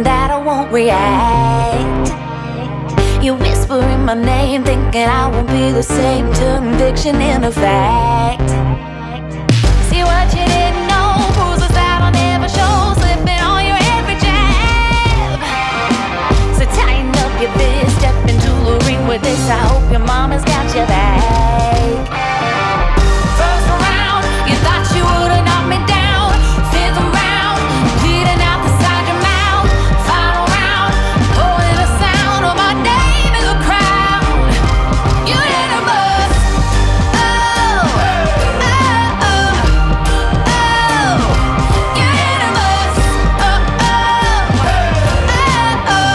that I won't react. You whispering my name, thinking I won't be the same. Turn fiction into fact. See what you didn't know, bruises that I'll never show, slipping on your every jab. So tighten up your fist, step into the ring with this. I hope your mama's got your back. First round, you thought you would've knocked me down. Fifth round, bleeding out the side of your mouth. Final round, holding the sound of my name in the crowd. You hit a bus. Oh, oh, oh, oh. You hit a bus. Oh, oh, oh,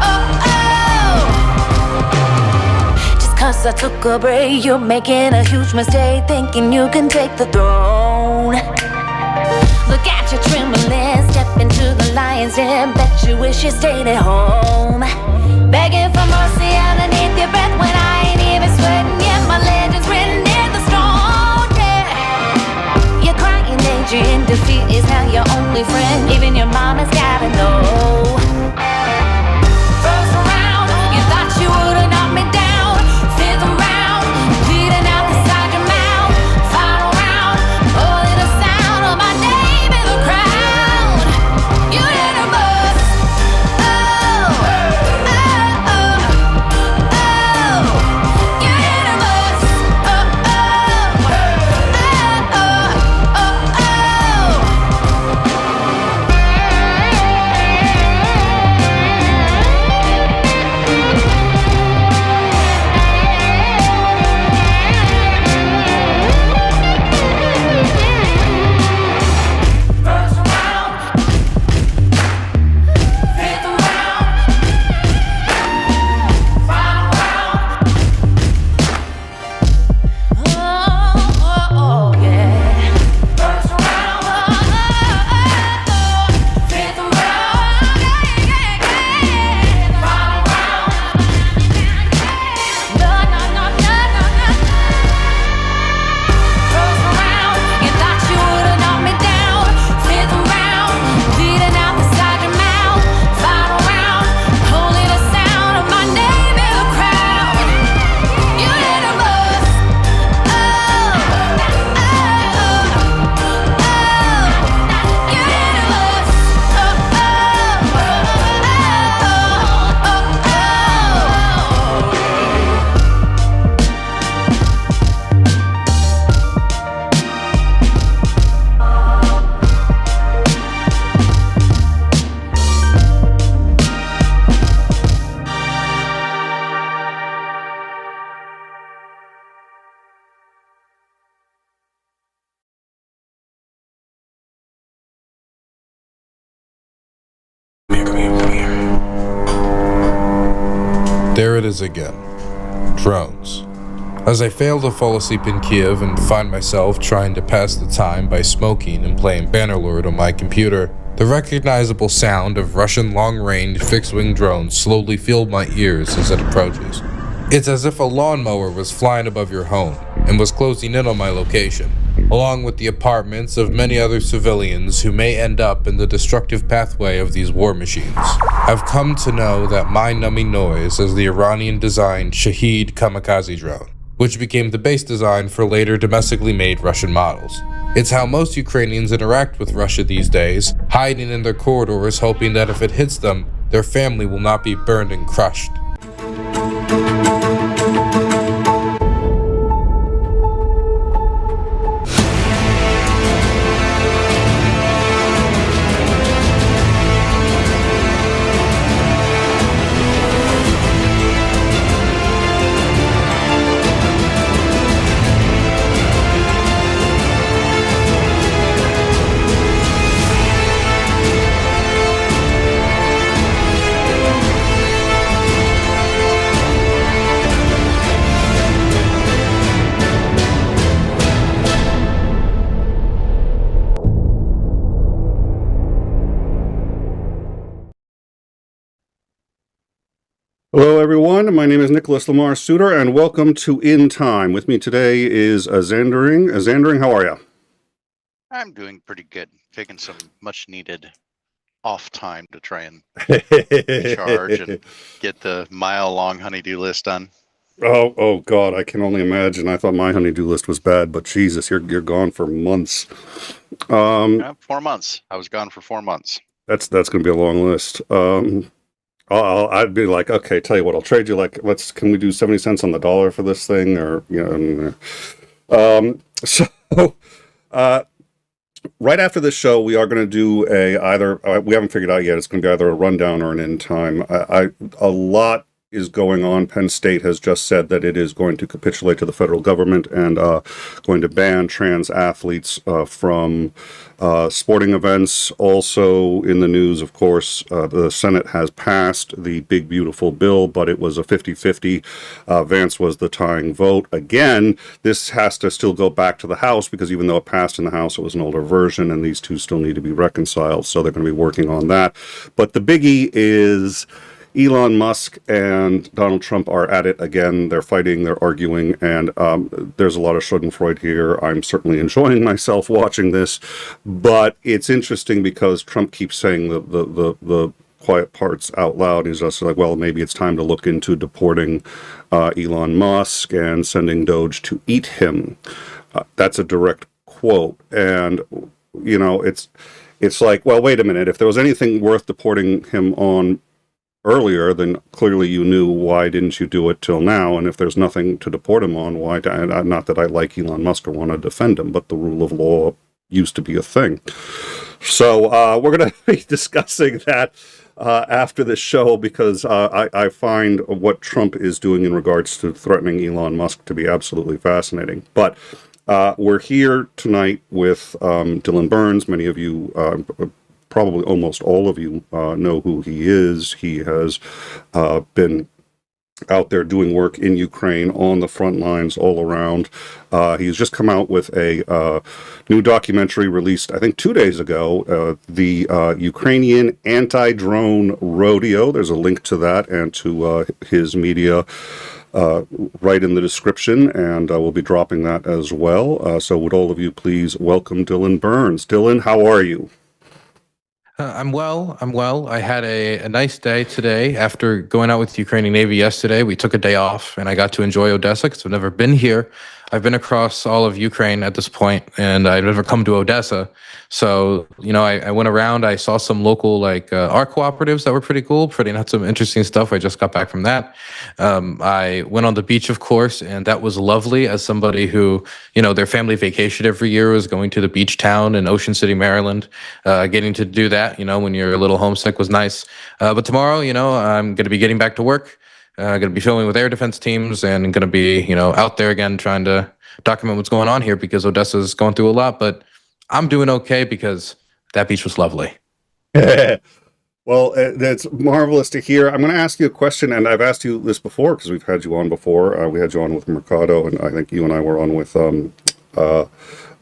oh, oh. Just 'cause I took a break, you're making a huge mistake, thinking you can take the throne. Look at you trembling, step into the lion's den. Bet you wish you stayed at home, begging for mercy underneath your breath when I ain't even sweating yet. My legend's written in the stone, yeah. You're crying age in defeat is now your only friend. Even your mama's gotta know. First round, you thought you would've knocked me down. Fifth round, bleeding out the side of your mouth. Final round, holding the sound of my name in the crowd. You hit a bus. Oh, oh, oh, oh. You hit a bus. Oh, oh, oh, oh, oh, First round, fifth round, final round. Oh, yeah. First round, fifth round, final round. No, no, no, no, no, no. First round, you thought you would've knocked me down. Fifth round, bleeding out the side of your mouth. Final round, holding the sound of my name in the crowd. You hit a bus. Oh, oh, oh, oh. You hit a bus. Oh, oh, oh, There it is again. Drones. As I fail to fall asleep in Kiev and find myself trying to pass the time by smoking and playing Bannerlord on my computer, the recognizable sound of Russian long-range fixed-wing drones slowly filled my ears as it approaches. It's as if a lawnmower was flying above your home and was closing in on my location, along with the apartments of many other civilians who may end up in the destructive pathway of these war machines. I've come to know that mind-numbing noise is the Iranian-designed 𝐒𝐨𝐜𝐿 drone, which became the base design for later domestically made Russian models. It's how most Ukrainians interact with Russia these days, hiding in their corridors hoping that if it hits them, their family will not be burned and crushed. Hello, everyone. My name is Nicholas Lamar Suter, and welcome to In Time. With me today is Xandering. Xandering, how are you? I'm doing pretty good. Taking some much needed off time to try and recharge and get the mile-long honeydew list done. Oh God, I can only imagine. I thought my honeydew list was bad, but Jesus, you're gone for months. 4 months. I was gone for 4 months. That's going to be a long list. I'd be like, okay, tell you what, I'll trade you can we do 70 cents on the dollar for this thing, or right after this show, we are going to do we haven't figured out yet. It's going to be either a rundown or an end time. A lot is going on. Penn State has just said that it is going to capitulate to the federal government and going to ban trans athletes from sporting events. Also in the news, of course, the Senate has passed the big, beautiful bill, but it was a 50-50. Vance was the tying vote. Again, this has to still go back to the House, because even though it passed in the House, it was an older version, and these two still need to be reconciled, so they're going to be working on that. But the biggie is Elon Musk and Donald Trump are at it again. They're fighting, they're arguing, and there's a lot of Schadenfreude here. I'm certainly enjoying myself watching this, but it's interesting because Trump keeps saying the quiet parts out loud. He's just like, well, maybe it's time to look into deporting Elon Musk and sending Doge to eat him. That's a direct quote. And, it's like, well, wait a minute. If there was anything worth deporting him on earlier, then clearly you knew. Why didn't you do it till now? And if there's nothing to deport him on, why? Not that I like Elon Musk or want to defend him, but the rule of law used to be a thing. So we're going to be discussing that after this show, because I find what Trump is doing in regards to threatening Elon Musk to be absolutely fascinating. But we're here tonight with Dylan Burns. Many of you, probably almost all of you, know who he is. He has been out there doing work in Ukraine on the front lines all around. He's just come out with a new documentary released, I think, 2 days ago, the Ukrainian Anti-Drone Rodeo. There's a link to that and to his media right in the description, and we'll be dropping that as well. So would all of you please welcome Dylan Burns. Dylan, how are you? I'm well. I had a nice day today. After going out with the Ukrainian Navy yesterday, we took a day off, and I got to enjoy Odessa because I've never been here. I've been across all of Ukraine at this point, and I've never come to Odessa. So, I went around. I saw some local art cooperatives that were pretty cool. Had some interesting stuff. I just got back from that. I went on the beach, of course, and that was lovely. As somebody who, their family vacation every year was going to the beach town in Ocean City, Maryland. Getting to do that, when you're a little homesick, was nice. But tomorrow, I'm going to be getting back to work. Going to be filming with air defense teams, and going to be, out there again trying to document what's going on here, because Odessa's going through a lot. But I'm doing okay because that beach was lovely. Well, that's marvelous to hear. I'm going to ask you a question, and I've asked you this before because we've had you on before. We had you on with Mercado, and I think you and I were on with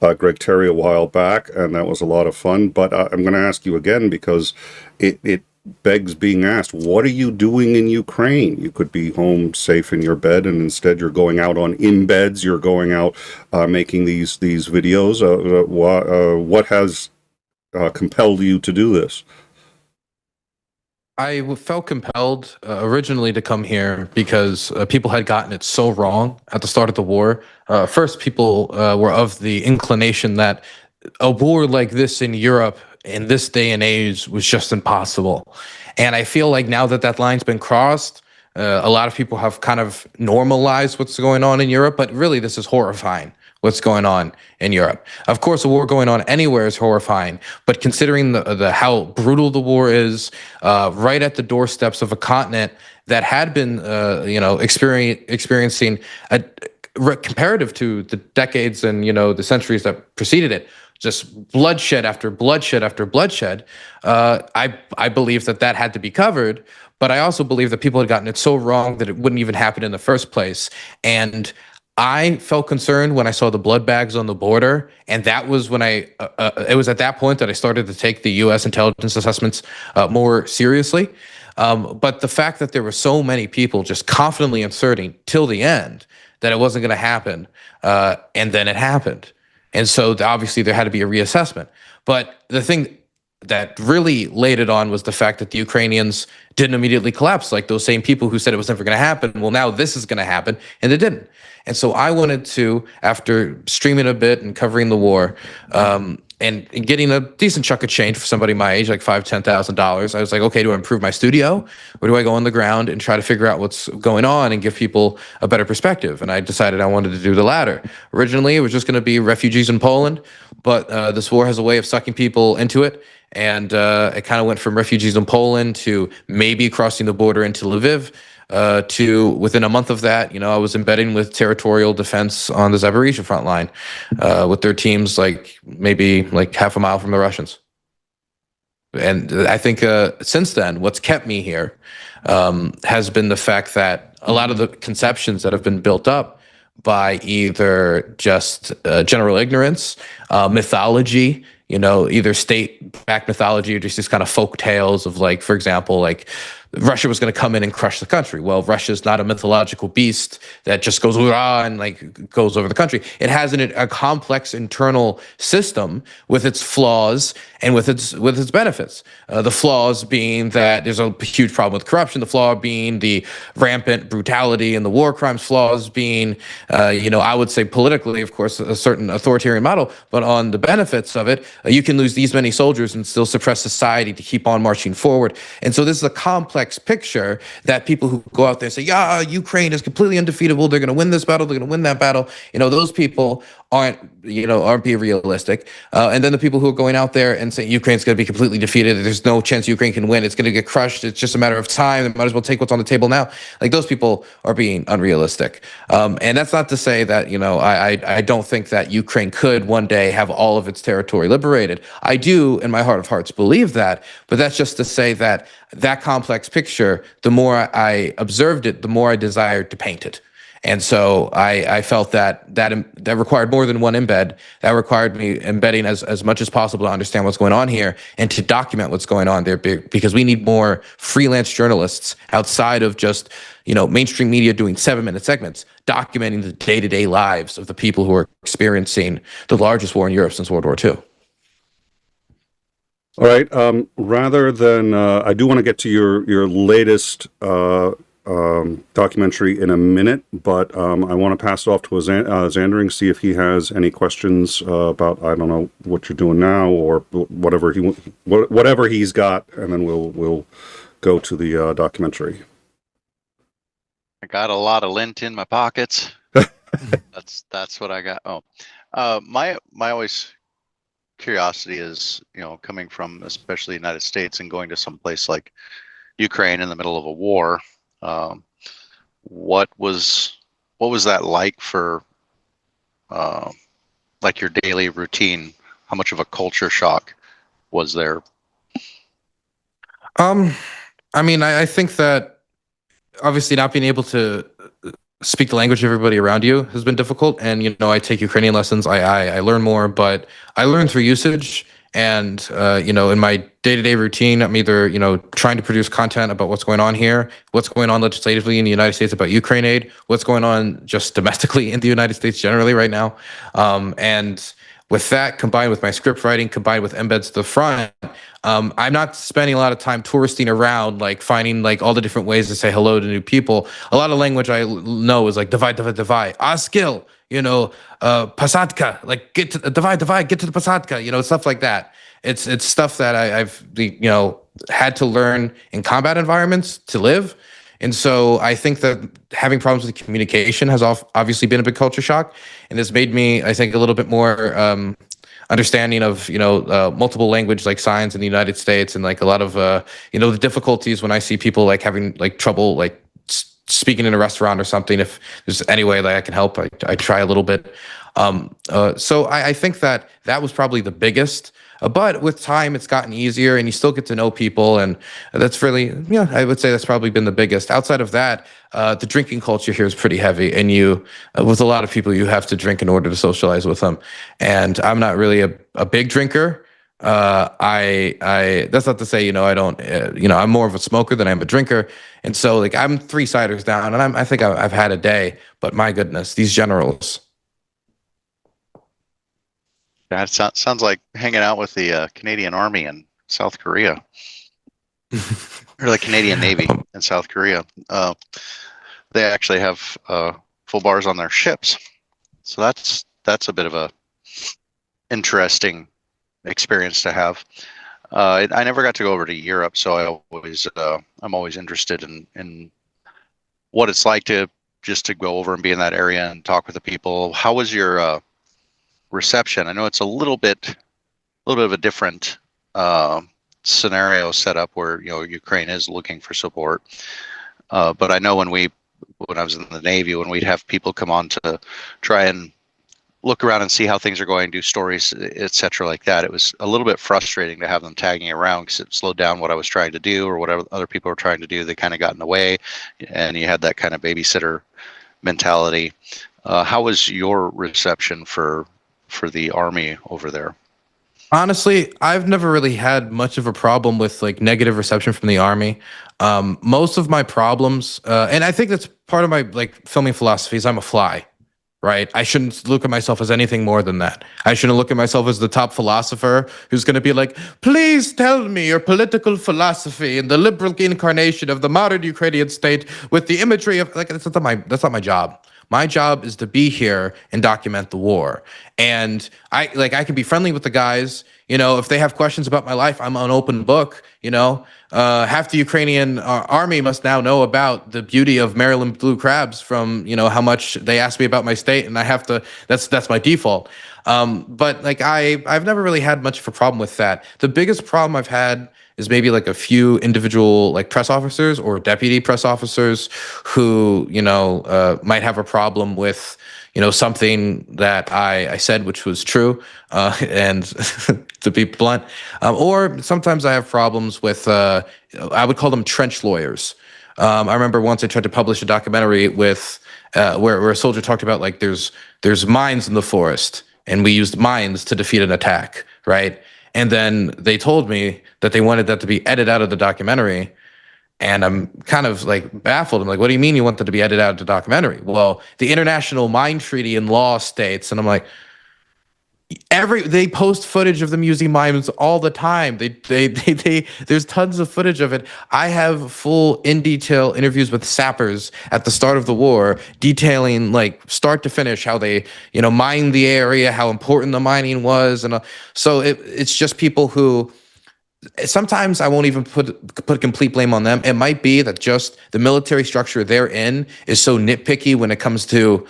Greg Terry a while back, and that was a lot of fun. But I'm going to ask you again because it begs being asked. What are you doing in Ukraine? You could be home safe in your bed, and instead you're going out on embeds. You're going out making these videos. What has compelled you to do this? I felt compelled originally to come here because people had gotten it so wrong at the start of the war. First, people were of the inclination that a war like this in Europe in this day and age was just impossible. And I feel like now that that line's been crossed, a lot of people have kind of normalized what's going on in Europe, but really this is horrifying. What's going on in Europe. Of course, a war going on anywhere is horrifying, but considering the how brutal the war is, right at the doorsteps of a continent that had been, experiencing comparative to the decades and the centuries that preceded it, just bloodshed after bloodshed after bloodshed. I believe that had to be covered, but I also believe that people had gotten it so wrong that it wouldn't even happen in the first place. And I felt concerned when I saw the blood bags on the border, and that was when it was at that point that I started to take the U.S. intelligence assessments more seriously. But the fact that there were so many people just confidently inserting till the end that it wasn't going to happen, and then it happened. And so obviously there had to be a reassessment. But the thing that really laid it on was the fact that the Ukrainians didn't immediately collapse, like those same people who said it was never going to happen. Well, now this is going to happen, and it didn't. And so I wanted to, after streaming a bit and covering the war, and getting a decent chunk of change for somebody my age, like $5,000-$10,000, I was like, okay, do I improve my studio, or do I go on the ground and try to figure out what's going on and give people a better perspective? And I decided I wanted to do the latter. Originally, it was just going to be refugees in Poland, but this war has a way of sucking people into it. And it kind of went from refugees in Poland to maybe crossing the border into Lviv, to within a month of that, I was embedding with territorial defense on the Zaporizhzhia front line, with their teams like maybe like half a mile from the Russians. And I think since then, what's kept me here has been the fact that a lot of the conceptions that have been built up by either just general ignorance, mythology, either state-backed mythology or just these kind of folk tales of, like, for example, like Russia was going to come in and crush the country. Well, Russia's not a mythological beast that just goes "Hurrah" and like goes over the country. It has a complex internal system with its flaws and with its benefits. The flaws being that there's a huge problem with corruption. The flaw being the rampant brutality and the war crimes. Flaws being, I would say politically, of course, a certain authoritarian model. But on the benefits of it, you can lose these many soldiers and still suppress society to keep on marching forward. And so this is a complex picture that people who go out there and say, yeah, Ukraine is completely undefeatable, they're going to win this battle, they're going to win that battle, those people aren't being realistic. And then the people who are going out there and saying Ukraine's going to be completely defeated, there's no chance Ukraine can win, it's going to get crushed, it's just a matter of time, they might as well take what's on the table now. Like, those people are being unrealistic. And that's not to say that, I don't think that Ukraine could one day have all of its territory liberated. I do, in my heart of hearts, believe that, but that's just to say that complex picture, the more I observed it, the more I desired to paint it. And so I felt that required more than one embed. That required me embedding as much as possible to understand what's going on here and to document what's going on there, because we need more freelance journalists outside of just, mainstream media doing 7-minute segments, documenting the day-to-day lives of the people who are experiencing the largest war in Europe since World War II. All right. Rather than, I do want to get to your latest documentary in a minute, but I want to pass it off to Xandering, see if he has any questions about, I don't know, what you're doing now or whatever he's got, and then we'll go to the documentary. I got a lot of lint in my pockets. That's what I got. My always curiosity is, coming from especially the United States and going to some place like Ukraine in the middle of a war. What was that like for like your daily routine? How much of a culture shock was there? I think that obviously not being able to speak the language of everybody around you has been difficult. And, I take Ukrainian lessons. I learn more, but I learn through usage. And, in my day-to-day routine, I'm either, trying to produce content about what's going on here, what's going on legislatively in the United States about Ukraine aid, what's going on just domestically in the United States generally right now. And with that, combined with my script writing, combined with embeds to the front, I'm not spending a lot of time touristing around, like finding like all the different ways to say hello to new people. A lot of language I know is like divide, a skill, pasadka, like get to divide, get to the pasadka, stuff like that. It's stuff that I've had to learn in combat environments to live. And so I think that having problems with communication has obviously been a big culture shock, and has made me, I think, a little bit more understanding of multiple language like signs in the United States, and like a lot of the difficulties when I see people like having like trouble like speaking in a restaurant or something. If there's any way that I can help, I try a little bit. So I think that was probably the biggest. But with time, it's gotten easier, and you still get to know people, and that's really, I would say that's probably been the biggest. Outside of that, the drinking culture here is pretty heavy, and with a lot of people, you have to drink in order to socialize with them. And I'm not really a big drinker. That's not to say, I don't, I'm more of a smoker than I'm a drinker. And so like I'm 3 ciders down, and I think I've had a day, but my goodness, these generals. That sounds like hanging out with the Canadian Army and South Korea, or the Canadian Navy in South Korea. They actually have full bars on their ships, so that's a bit of a interesting experience to have. I never got to go over to Europe, so I'm always interested in what it's like to go over and be in that area and talk with the people. How was your reception? I know it's a little bit of a different scenario set up where Ukraine is looking for support, but I know when I was in the Navy, when we'd have people come on to try and look around and see how things are going, do stories, etc., like that, it was a little bit frustrating to have them tagging around because it slowed down what I was trying to do or whatever other people were trying to do. They kind of got in the way, and you had that kind of babysitter mentality. How was your reception for the Army over there? Honestly, I've never really had much of a problem with like negative reception from the Army. Most of my problems, and I think that's part of my like filming philosophy, is I'm a fly. Right? I shouldn't look at myself as anything more than that. I shouldn't look at myself as the top philosopher who's going to be like, please tell me your political philosophy and the liberal incarnation of the modern Ukrainian state with the imagery of like, that's not my job. My job is to be here and document the war. And I can be friendly with the guys. If they have questions about my life, I'm an open book. Half the Ukrainian army must now know about the beauty of Maryland blue crabs from, how much they ask me about my state, and I have to, that's my default. But like, I've never really had much of a problem with that. The biggest problem I've had is maybe like a few individual like press officers or deputy press officers who, might have a problem with, something that I said, which was true, and to be blunt, or sometimes I have problems with, I would call them trench lawyers. I remember once I tried to publish a documentary with, where a soldier talked about like there's mines in the forest, and we used mines to defeat an attack, right? And then they told me that they wanted that to be edited out of the documentary. And I'm kind of like baffled. I'm like, what do you mean you want that to be edited out of the documentary? Well, the International Mine Treaty and law states, and I'm like, they post footage of them using mines all the time. There's tons of footage of it. I have full in detail interviews with sappers at the start of the war, detailing like start to finish how they, mined the area, how important the mining was, and so it's just people who. Sometimes I won't even put complete blame on them. It might be that just the military structure they're in is so nitpicky when it comes to,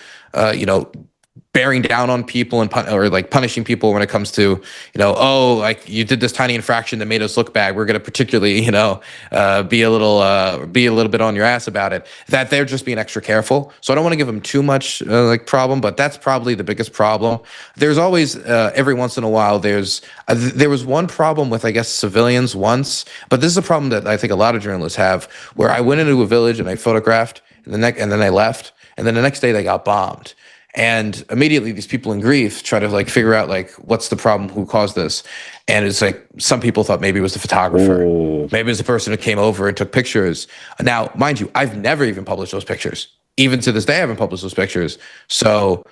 bearing down on people and punishing people when it comes to, like you did this tiny infraction that made us look bad. We're going to particularly, be a little bit on your ass about it. That they're just being extra careful. So I don't want to give them too much problem, but that's probably the biggest problem. There's always every once in a while there was one problem with I guess civilians once, but this is a problem that I think a lot of journalists have, where I went into a village and I photographed and then I left, and then the next day they got bombed. And immediately these people in grief try to like figure out like what's the problem, who caused this. And it's like some people thought maybe it was the photographer. Ooh. Maybe it was the person who came over and took pictures. Now, mind you, I've never even published those pictures. Even to this day, I haven't published those pictures. So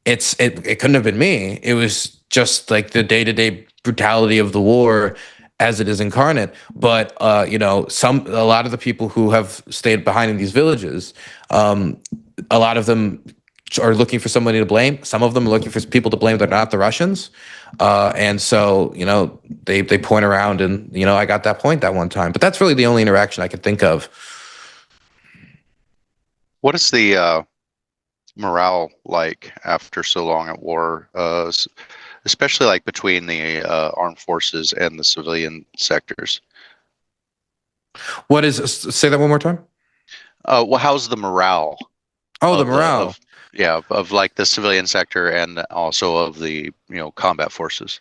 it couldn't have been me. It was just like the day-to-day brutality of the war as it is incarnate. But a lot of the people who have stayed behind in these villages, a lot of them are looking for somebody to blame. Some of them are looking for people to blame that are not the Russians. And so, they point around and, I got that point that one time. But that's really the only interaction I could think of. What is the morale like after so long at war, especially like between the armed forces and the civilian sectors? Say that one more time? Well, how's the morale? Oh, the morale. Of like the civilian sector and also of the combat forces.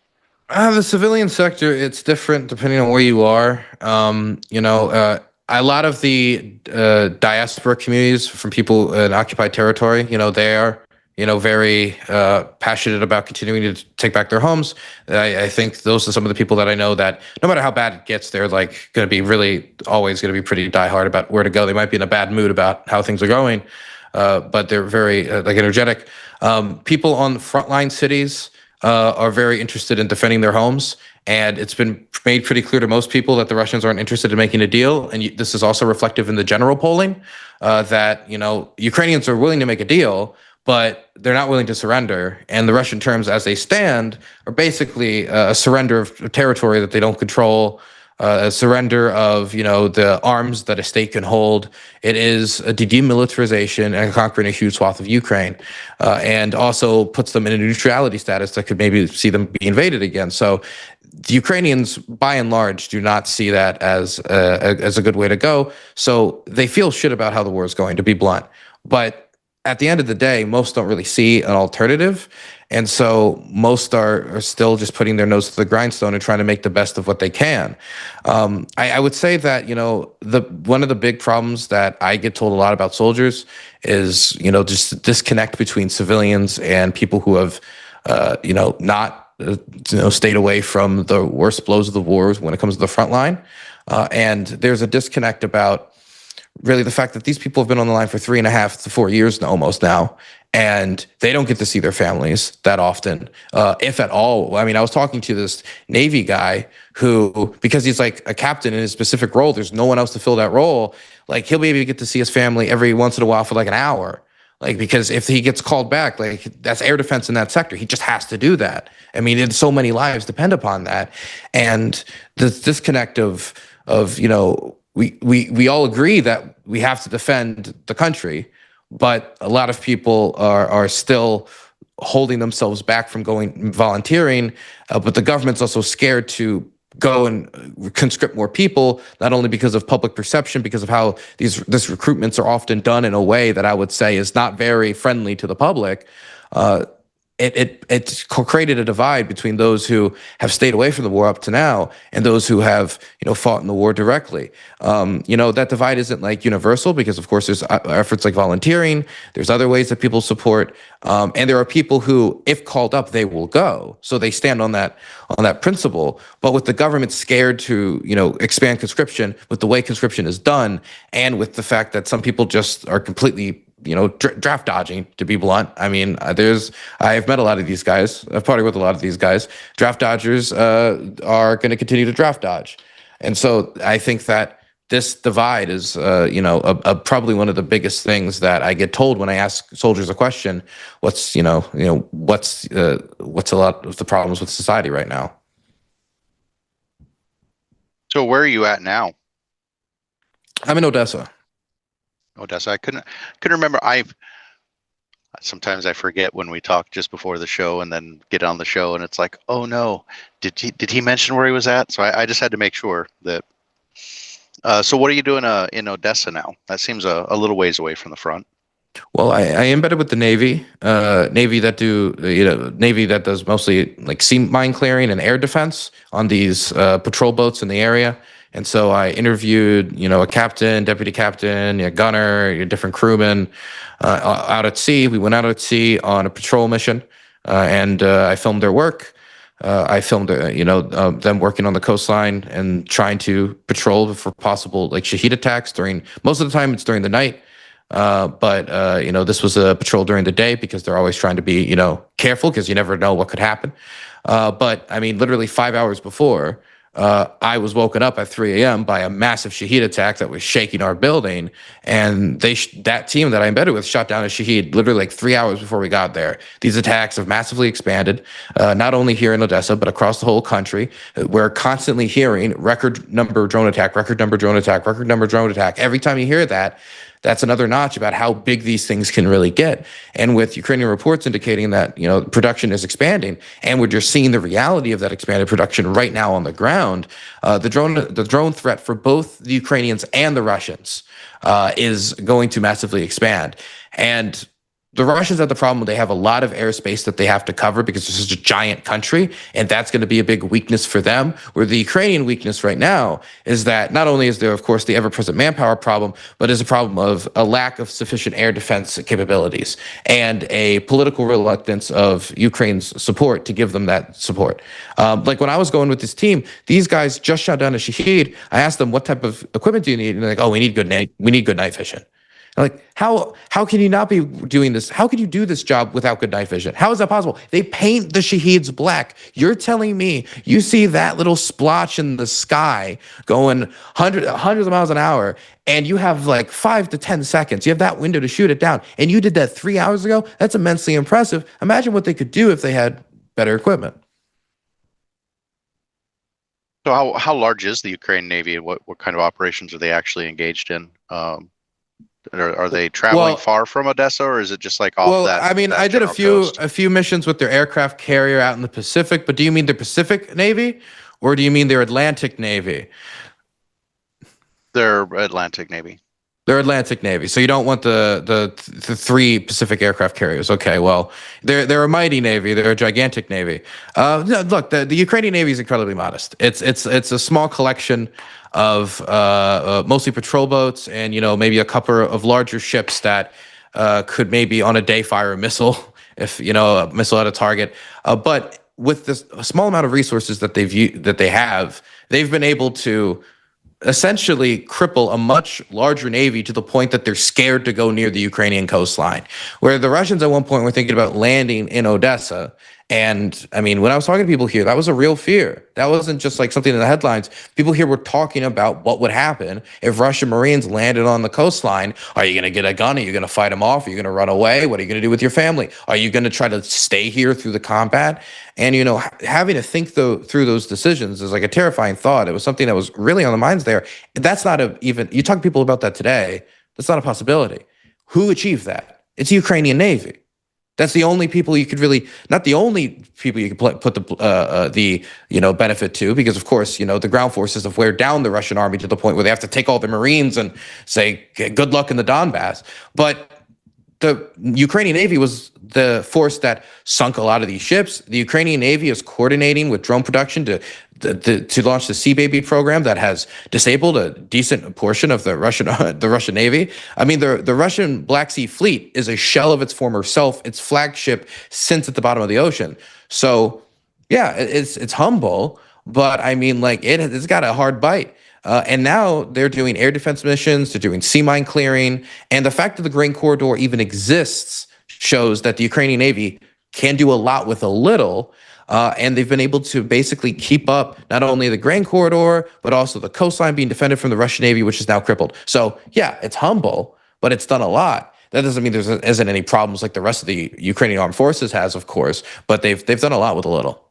The civilian sector, it's different depending on where you are. A lot of the diaspora communities from people in occupied territory, they are very passionate about continuing to take back their homes. I think those are some of the people that I know that no matter how bad it gets, they're like going to be really always going to be pretty diehard about where to go. They might be in a bad mood about how things are going. But they're very energetic. People on frontline cities are very interested in defending their homes, And it's been made pretty clear to most people that the Russians aren't interested in making a deal. And this is also reflective in the general polling that, Ukrainians are willing to make a deal, but they're not willing to surrender. And the Russian terms as they stand are basically a surrender of territory that they don't control, a surrender of, the arms that a state can hold. It is a demilitarization and conquering a huge swath of Ukraine, and also puts them in a neutrality status that could maybe see them be invaded again. So the Ukrainians, by and large, do not see that as a good way to go. So they feel shit about how the war is going, to be blunt. But at the end of the day, most don't really see an alternative. And so most are still just putting their nose to the grindstone and trying to make the best of what they can. I would say that, one of the big problems that I get told a lot about soldiers is, just disconnect between civilians and people who have, not stayed away from the worst blows of the wars when it comes to the front line. And there's a disconnect about really the fact that these people have been on the line for 3.5 to 4 years almost now, and they don't get to see their families that often, if at all. I mean, I was talking to this Navy guy who, because he's like a captain in his specific role, there's no one else to fill that role. Like, he'll maybe get to see his family every once in a while for like an hour. Like, because if he gets called back, like, that's air defense in that sector. He just has to do that. I mean, so many lives depend upon that. And this disconnect of we all agree that we have to defend the country, but a lot of people are still holding themselves back from going volunteering. But the government's also scared to go and conscript more people, not only because of public perception, because of how these recruitments are often done in a way that I would say is not very friendly to the public. It's created a divide between those who have stayed away from the war up to now and those who have, fought in the war directly. That divide isn't like universal, because of course there's efforts like volunteering. There's other ways that people support. And there are people who, if called up, they will go. So they stand on that principle. But with the government scared to, expand conscription, with the way conscription is done, and with the fact that some people just are completely draft dodging, to be blunt. I mean, I've met a lot of these guys. I've partied with a lot of these guys. Draft dodgers are going to continue to draft dodge. And so I think that this divide is, probably one of the biggest things that I get told when I ask soldiers a question. What's a lot of the problems with society right now? So where are you at now? I'm in Odessa. Odessa. I couldn't remember. Sometimes I forget when we talk just before the show and then get on the show and it's like, oh no, did he mention where he was at? So I just had to make sure that. So what are you doing in Odessa now? That seems a little ways away from the front. Well, I embedded with the Navy, Navy that does mostly like sea mine clearing and air defense on these patrol boats in the area. And so I interviewed, a captain, deputy captain, a gunner, different crewmen out at sea. We went out at sea on a patrol mission, and I filmed their work. I filmed, them working on the coastline and trying to patrol for possible like Shaheed attacks most of the time it's during the night. But this was a patrol during the day because they're always trying to be, careful because you never know what could happen. But I mean, literally 5 hours before, I was woken up at 3 a.m. by a massive Shaheed attack that was shaking our building. And that team that I embedded with shot down a Shaheed literally like 3 hours before we got there. These attacks have massively expanded, not only here in Odessa, but across the whole country. We're constantly hearing record number drone attack, record number drone attack, record number drone attack. Every time you hear that, that's another notch about how big these things can really get. And with Ukrainian reports indicating that, production is expanding, and we're just seeing the reality of that expanded production right now on the ground, the drone threat for both the Ukrainians and the Russians is going to massively expand. And the Russians have the problem. They have a lot of airspace that they have to cover because it's such a giant country, and that's going to be a big weakness for them. Where the Ukrainian weakness right now is that not only is there, of course, the ever-present manpower problem, but is a problem of a lack of sufficient air defense capabilities and a political reluctance of Ukraine's support to give them that support. Like when I was going with this team, these guys just shot down a Shaheed. I asked them, what type of equipment do you need? And they're like, oh, we need good night vision. Like, how can you not be doing this? How could you do this job without good night vision? How is that possible? They paint the Shaheeds black. You're telling me you see that little splotch in the sky going hundreds of miles an hour, and you have like 5 to 10 seconds. You have that window to shoot it down, and you did that 3 hours ago? That's immensely impressive. Imagine what they could do if they had better equipment. So how large is the Ukraine Navy? What kind of operations are they actually engaged in? Are they traveling far from Odessa, or is it just like off that? I mean, that I did general a few missions with their aircraft carrier out in the Pacific, but do you mean the Pacific Navy, or do you mean their Atlantic Navy? Their Atlantic Navy. Their Atlantic Navy. So you don't want the 3 Pacific aircraft carriers. Okay, well, they're a mighty navy. They're a gigantic navy. No, look, the Ukrainian Navy is incredibly modest. It's a small collection of mostly patrol boats and maybe a couple of larger ships that could maybe on a day fire a missile if a missile at a target. But with this a small amount of resources that they have, they've been able to essentially cripple a much larger navy to the point that they're scared to go near the Ukrainian coastline. Where the Russians at one point were thinking about landing in Odessa. And I mean, when I was talking to people here, that was a real fear. That wasn't just like something in the headlines. People here were talking about what would happen if Russian Marines landed on the coastline. Are you going to get a gun? Are you going to fight them off? Are you going to run away? What are you going to do with your family? Are you going to try to stay here through the combat? And, having to think through those decisions is like a terrifying thought. It was something that was really on the minds there. That's not even, you talk to people about that today, that's not a possibility. Who achieved that? It's the Ukrainian Navy. That's the only people you could really, not the only people you could put the benefit to, because of course, the ground forces have wear down the Russian army to the point where they have to take all the Marines and say, good luck in the Donbass. But the Ukrainian Navy was the force that sunk a lot of these ships. The Ukrainian Navy is coordinating with drone production to launch the 𝐒𝐨𝐏 program that has disabled a decent portion of the Russian Navy. I mean, the Russian Black Sea Fleet is a shell of its former self. Its flagship sinks at the bottom of the ocean. So, yeah, it's humble, but I mean, like it's got a hard bite. And now they're doing air defense missions, they're doing sea mine clearing, and the fact that the Grain Corridor even exists shows that the Ukrainian Navy can do a lot with a little, and they've been able to basically keep up not only the Grain Corridor, but also the coastline being defended from the Russian Navy, which is now crippled. So yeah, it's humble, but it's done a lot. That doesn't mean there isn't any problems like the rest of the Ukrainian armed forces has, of course, but they've done a lot with a little.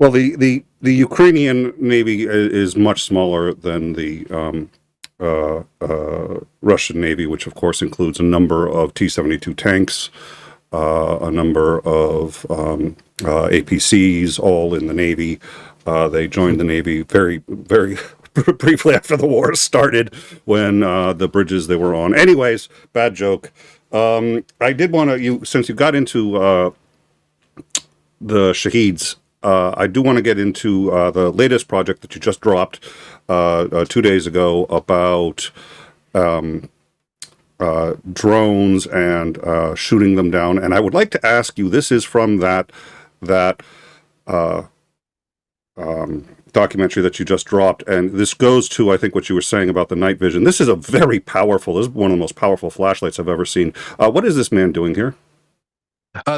Well, the Ukrainian Navy is much smaller than the Russian Navy, which of course includes a number of T-72 tanks, a number of APCs, all in the Navy. They joined the Navy very, very briefly after the war started, when the bridges they were on. Anyways, bad joke. I did want to, since you got into the Shaheeds, I do want to get into the latest project that you just dropped 2 days ago about drones and shooting them down. And I would like to ask you, this is from that documentary that you just dropped, and this goes to, I think, what you were saying about the night vision. This is a very powerful, this is one of the most powerful flashlights I've ever seen. What is this man doing here?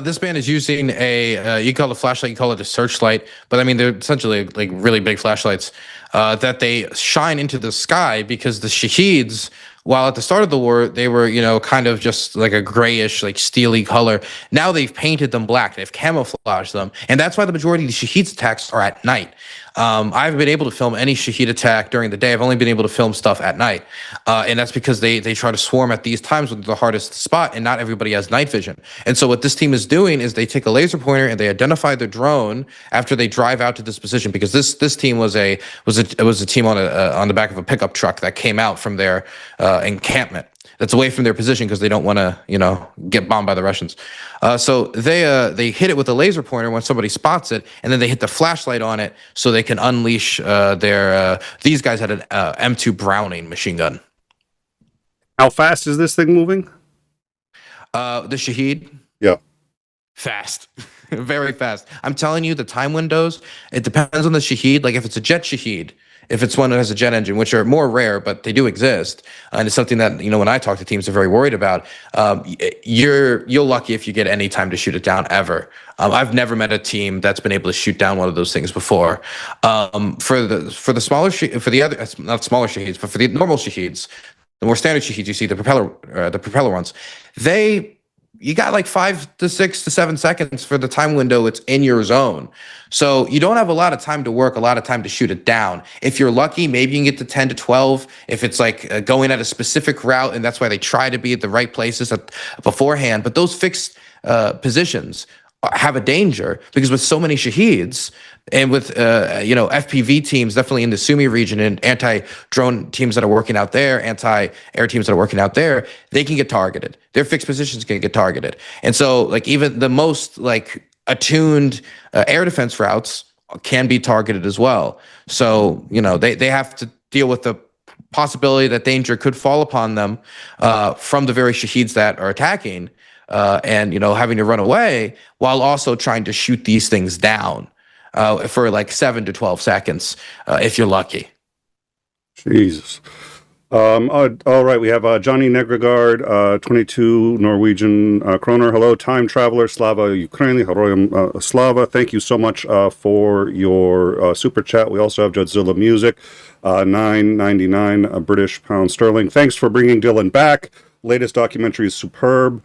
This man is using you call it a flashlight, you call it a searchlight, but I mean, they're essentially like really big flashlights that they shine into the sky, because the Shaheeds, while at the start of the war, they were, kind of just like a grayish, like steely color. Now they've painted them black. They've camouflaged them. And that's why the majority of the Shaheed attacks are at night. I haven't been able to film any Shaheed attack during the day. I've only been able to film stuff at night. And that's because they try to swarm at these times when they're the hardest spot, and not everybody has night vision. And so what this team is doing is they take a laser pointer and they identify the drone after they drive out to this position, because this team was a team on the back of a pickup truck that came out from their encampment that's away from their position, because they don't want to, get bombed by the Russians. So they hit it with a laser pointer when somebody spots it, and then they hit the flashlight on it so they can unleash these guys had an M2 Browning machine gun. How fast is this thing moving? The Shaheed? Yeah. Fast. Very fast. I'm telling you, the time windows, it depends on the Shaheed. Like if it's a jet Shaheed, if it's one that has a jet engine, which are more rare, but they do exist, and it's something that, when I talk to teams, they're very worried about. You're lucky if you get any time to shoot it down ever. I've never met a team that's been able to shoot down one of those things before. For the smaller for the other, not smaller shaheeds, but for the normal shaheeds, the more standard shaheeds, you see the propeller ones, you got like 5 to 6 to 7 seconds for the time window it's in your zone. So you don't have a lot of time to work, a lot of time to shoot it down. If you're lucky, maybe you can get to 10 to 12 if it's like going at a specific route, and that's why they try to be at the right places beforehand. But those fixed positions have a danger, because with so many shaheeds and with FPV teams definitely in the Sumi region and anti-drone teams that are working out there, anti-air teams that are working out there, they can get targeted. Their fixed positions can get targeted. And so like even the most like attuned air defense routes can be targeted as well. So, they have to deal with the possibility that danger could fall upon them from the very shaheeds that are attacking. And having to run away while also trying to shoot these things down for like 7 to 12 seconds if you're lucky. Jesus. All right, we have Johnny Negregard, 22 Norwegian kroner. Hello, time traveler, Slava Ukraini, Heroyam Slava. Thank you so much for your super chat. We also have Jadzilla Music, 9.99 British pound sterling. Thanks for bringing Dylan back. Latest documentary is superb,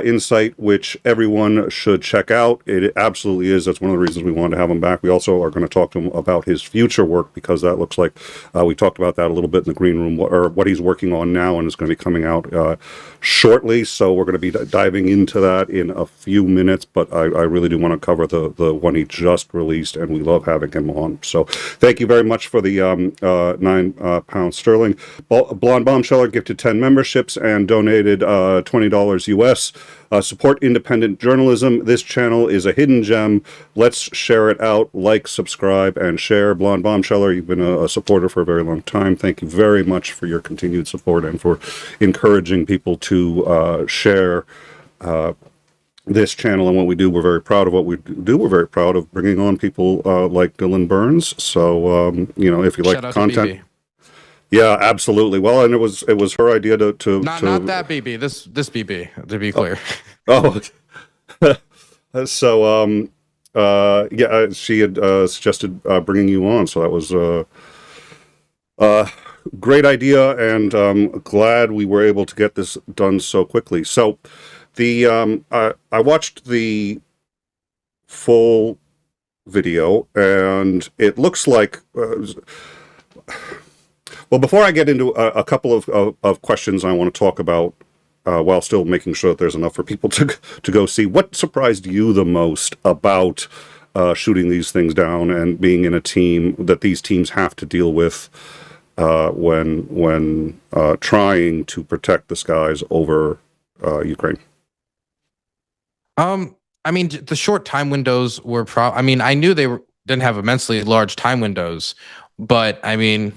Insight, which everyone should check out. It absolutely is. That's one of the reasons we wanted to have him back. We also are going to talk to him about his future work, because that looks like we talked about that a little bit in the green room, or what he's working on now, and is going to be coming out shortly. So we're going to be diving into that in a few minutes, but I really do want to cover the one he just released, and we love having him on. So thank you very much for the £9 sterling. Blonde Bombsheller gifted 10 memberships and donated $20 US. Support independent journalism. This channel is a hidden gem. Let's share it out. Like, subscribe, and share. Blonde Bombsheller, you've been a supporter for a very long time. Thank you very much for your continued support and for encouraging people to share this channel and what we do. We're very proud of what we do. We're very proud of bringing on people like Dylan Burns. So, if you like the content. Yeah, absolutely. Well, and it was her idea to not that BB, this BB, to be clear. So she had suggested bringing you on, so that was a great idea, and glad we were able to get this done so quickly. So I watched the full video, and it looks like well, before I get into a couple of questions I want to talk about, while still making sure that there's enough for people to go see, what surprised you the most about shooting these things down and being in a team that these teams have to deal with when trying to protect the skies over Ukraine? I mean, the short time windows were I knew they didn't have immensely large time windows, but I mean,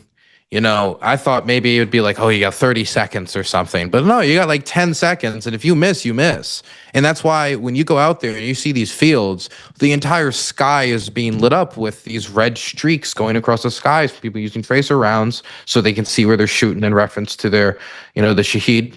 I thought maybe it would be like, oh, you got 30 seconds or something. But no, you got like 10 seconds. And if you miss, you miss. And that's why when you go out there and you see these fields, the entire sky is being lit up with these red streaks going across the skies. People using tracer rounds so they can see where they're shooting in reference to their, the Shaheed.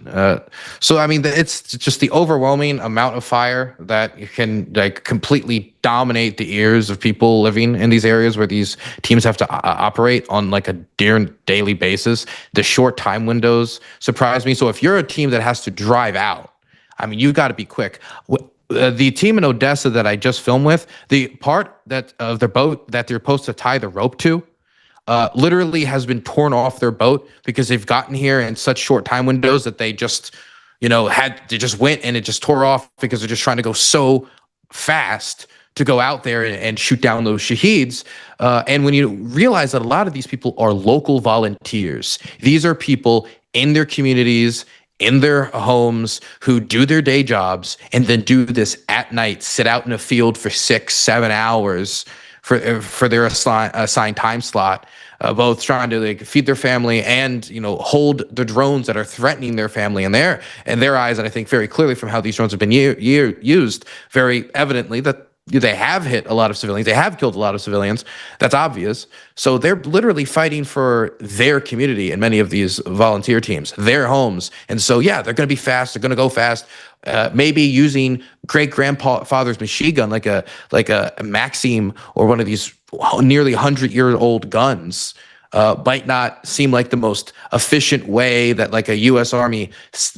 So, I mean, it's just the overwhelming amount of fire that can like completely dominate the ears of people living in these areas where these teams have to operate on like a daily basis. The short time windows surprise me. So if you're a team that has to drive out, I mean, you got to be quick. The team in Odessa that I just filmed with, the part that of their boat that they're supposed to tie the rope to, literally has been torn off their boat because they've gotten here in such short time windows that they just, they just went and it just tore off because they're just trying to go so fast to go out there and shoot down those shaheeds. And when you realize that a lot of these people are local volunteers, these are people in their communities, in their homes, who do their day jobs and then do this at night, sit out in a field for 6-7 hours for their assigned time slot, both trying to like feed their family and hold the drones that are threatening their family in their eyes. And I think very clearly from how these drones have been used, very evidently that they have hit a lot of civilians. They have killed a lot of civilians. That's obvious. So they're literally fighting for their community in many of these volunteer teams, their homes. And so, yeah, they're going to be fast. They're going to go fast. Maybe using great-grandfather's machine gun, like a Maxim or one of these nearly 100-year-old guns, might not seem like the most efficient way that like a U.S. Army,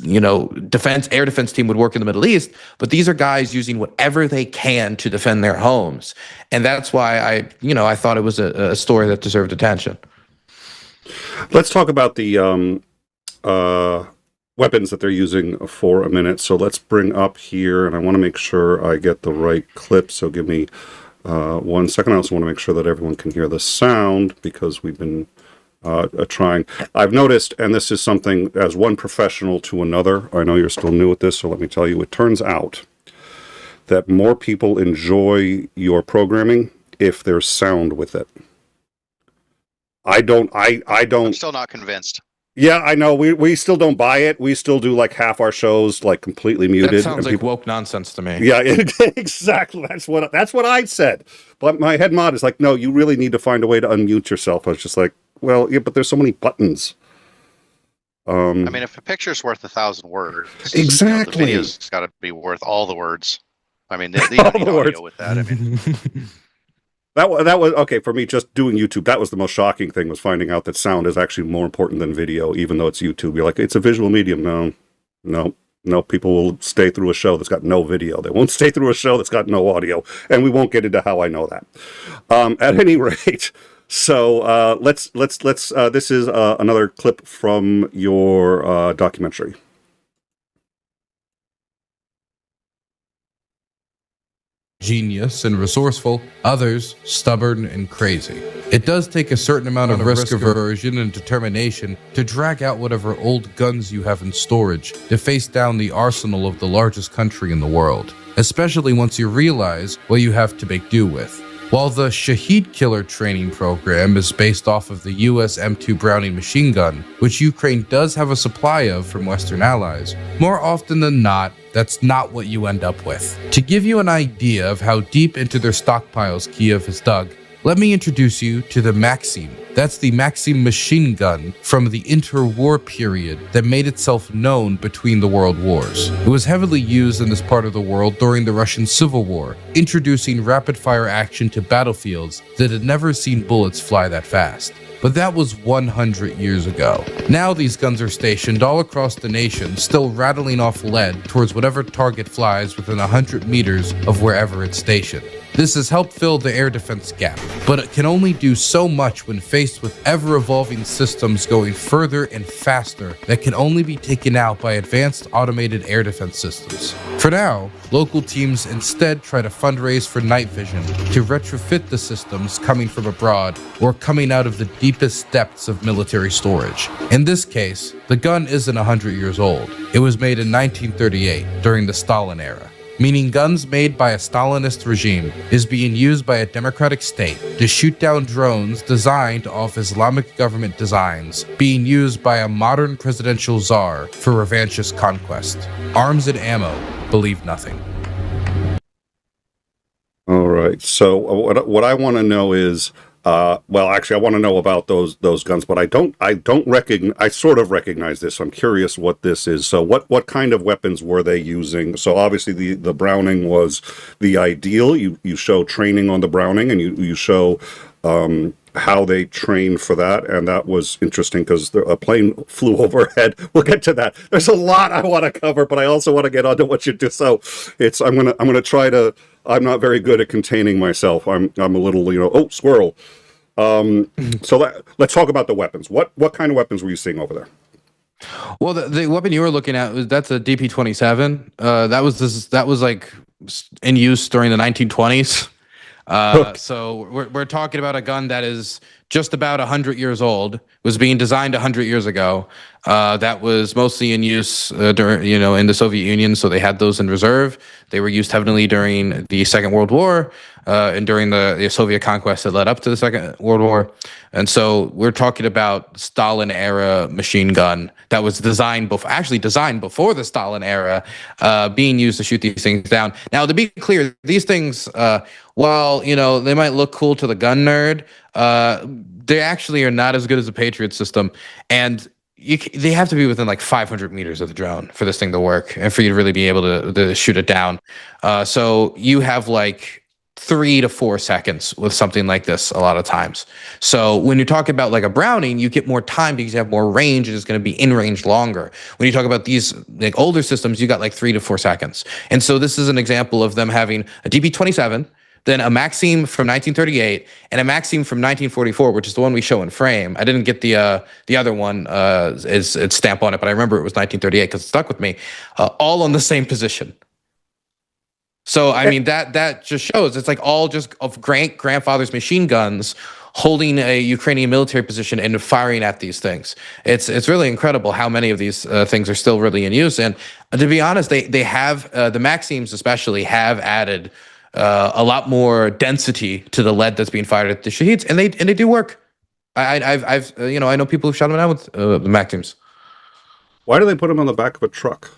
air defense team would work in the Middle East. But these are guys using whatever they can to defend their homes, and that's why I thought it was a story that deserved attention. Let's talk about the weapons that they're using for a minute. So let's bring up here, and I want to make sure I get the right clip. So give me 1 second. I also want to make sure that everyone can hear the sound because we've been trying. I've noticed, and this is something as one professional to another, I know you're still new at this, so let me tell you, it turns out that more people enjoy your programming if there's sound with it. I'm still not convinced. Yeah, I know. We still don't buy it. We still do like half our shows like completely muted. That sounds like woke nonsense to me. Yeah, exactly. That's what I said. But my head mod is like, no, you really need to find a way to unmute yourself. I was just like, well, yeah, but there's so many buttons. I mean, if a picture's worth 1,000 words, exactly, the video's got to be worth all the words. I mean, you don't need audio with that. I mean. That was okay for me. Just doing YouTube, that was the most shocking thing, was finding out that sound is actually more important than video, even though it's YouTube. You're like, it's a visual medium. No. People will stay through a show that's got no video. They won't stay through a show that's got no audio, and we won't get into how I know that. At any rate, so let's. This is another clip from your documentary. Genius and resourceful, others stubborn and crazy. It does take a certain amount of risk aversion and determination to drag out whatever old guns you have in storage to face down the arsenal of the largest country in the world, especially once you realize what you have to make do with. While the Shaheed Killer training program is based off of the US M2 Browning machine gun, which Ukraine does have a supply of from Western allies, more often than not, that's not what you end up with. To give you an idea of how deep into their stockpiles Kiev has dug, let me introduce you to the Maxim. That's the Maxim machine gun from the interwar period that made itself known between the world wars. It was heavily used in this part of the world during the Russian Civil War, introducing rapid-fire action to battlefields that had never seen bullets fly that fast. But that was 100 years ago. Now these guns are stationed all across the nation, still rattling off lead towards whatever target flies within 100 meters of wherever it's stationed. This has helped fill the air defense gap, but it can only do so much when faced with ever-evolving systems going further and faster that can only be taken out by advanced automated air defense systems. For now, local teams instead try to fundraise for night vision to retrofit the systems coming from abroad or coming out of the deepest depths of military storage. In this case, the gun isn't 100 years old. It was made in 1938 during the Stalin era, meaning guns made by a Stalinist regime is being used by a democratic state to shoot down drones designed off Islamic government designs, being used by a modern presidential czar for revanchist conquest. Arms and ammo believe nothing. All right. So what I want to know is, well, actually, I want to know about those guns, but I sort of recognize this. So I'm curious what this is. So what kind of weapons were they using? So obviously the Browning was the ideal. You show training on the Browning, and you show how they trained for that, and that was interesting because a plane flew overhead. We'll get to that. There's a lot I want to cover, but I also want to get onto what you do. So I'm gonna try to. I'm not very good at containing myself. I'm a little, squirrel. So let's talk about the weapons. What kind of weapons were you seeing over there? Well, the weapon you were looking at, that's a DP-27. That was like in use during the 1920s. So we're talking about a gun that is just about 100 years old, was being designed 100 years ago. That was mostly in use during, in the Soviet Union. So they had those in reserve. They were used heavily during the Second World War and during the Soviet conquest that led up to the Second World War. And so we're talking about Stalin era machine gun that was designed before the Stalin era, being used to shoot these things down. Now, to be clear, these things, while they might look cool to the gun nerd, they actually are not as good as the Patriot system, and they have to be within like 500 meters of the drone for this thing to work and for you to really be able to shoot it down. So you have like 3 to 4 seconds with something like this a lot of times. So when you talk about like a Browning, you get more time because you have more range and it's going to be in range longer. When you talk about these like older systems, you got like 3 to 4 seconds. And so this is an example of them having a DP-27, then a Maxim from 1938 and a Maxim from 1944, which is the one we show in frame. I didn't get the other one is its stamp on it, but I remember it was 1938 because it stuck with me. All on the same position. So I mean that just shows it's like all just of grandfather's machine guns holding a Ukrainian military position and firing at these things. It's really incredible how many of these things are still really in use. And to be honest, they have the Maxims especially have added a lot more density to the lead that's being fired at the Shaheeds, and they do work. I know people who've shot them down with the Maxims. Why do they put them on the back of a truck?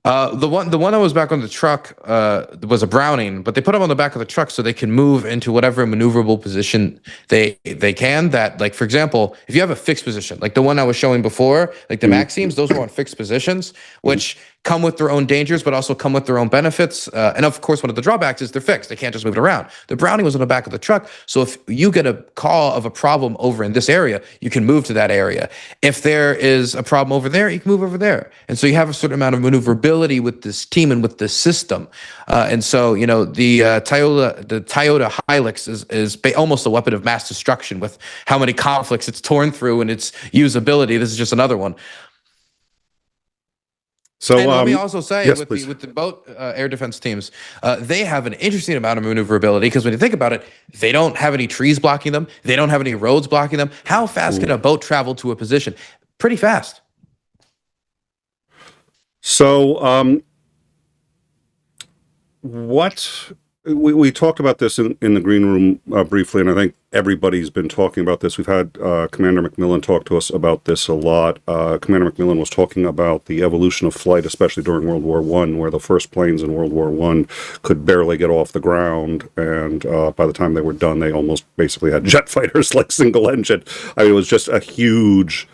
The one that was back on the truck was a Browning, but they put them on the back of the truck so they can move into whatever maneuverable position they can. That, like, for example, if you have a fixed position, like the one I was showing before, like the Maxims, those were on fixed positions, which come with their own dangers, but also come with their own benefits. And of course, one of the drawbacks is they're fixed. They can't just move it around. The Browning was on the back of the truck. So if you get a call of a problem over in this area, you can move to that area. If there is a problem over there, you can move over there. And so you have a certain amount of maneuverability with this team and with this system. And so, the Toyota Hilux is almost a weapon of mass destruction with how many conflicts it's torn through and its usability. This is just another one. So and let me also say, yes, with the boat air defense teams, they have an interesting amount of maneuverability because when you think about it, they don't have any trees blocking them. They don't have any roads blocking them. How fast can a boat travel to a position? Pretty fast. So what we talked about this in the green room briefly, and I think everybody's been talking about this. We've had Commander McMillan talk to us about this a lot. Commander McMillan was talking about the evolution of flight, especially during World War I, where the first planes in World War I could barely get off the ground, and by the time they were done, they almost basically had jet fighters, like single engine. I mean, it was just a huge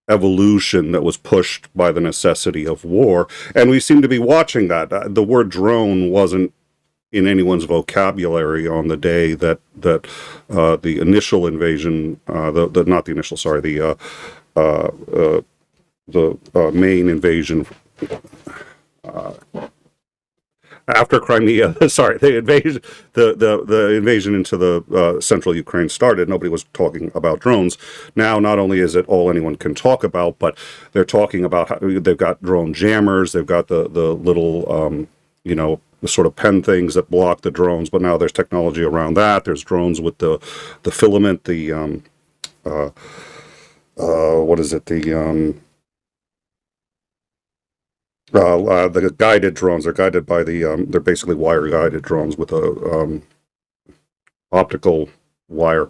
evolution that was pushed by the necessity of war, and we seem to be watching that. The word drone wasn't in anyone's vocabulary on the day that the initial invasion, the main invasion after Crimea. Sorry, the invasion into the central Ukraine started. Nobody was talking about drones. Now, not only is it all anyone can talk about, but they're talking about how they've got drone jammers. They've got the little the sort of pen things that block the drones, but now there's technology around that. There's drones with the filament, the guided drones. They're guided by they're basically wire guided drones with a optical wire.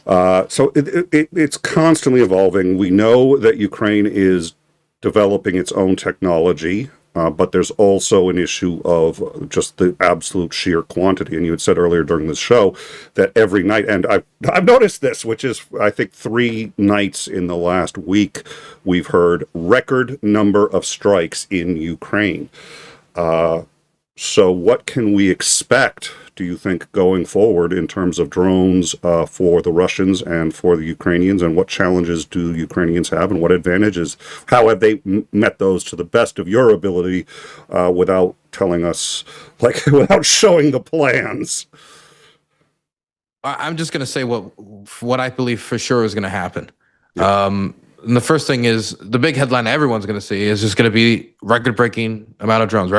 So it's constantly evolving. We know that Ukraine is developing its own technology. But there's also an issue of just the absolute sheer quantity. And you had said earlier during this show that every night, and I've noticed this, which is, I think, 3 nights in the last week, we've heard record number of strikes in Ukraine. So what can we expect, do you think, going forward in terms of drones for the Russians and for the Ukrainians? And what challenges do Ukrainians have and what advantages? How have they met those to the best of your ability without telling us, without showing the plans? I'm just going to say what I believe for sure is going to happen. Yeah. And the first thing is the big headline everyone's going to see is just going to be record-breaking amount of drones.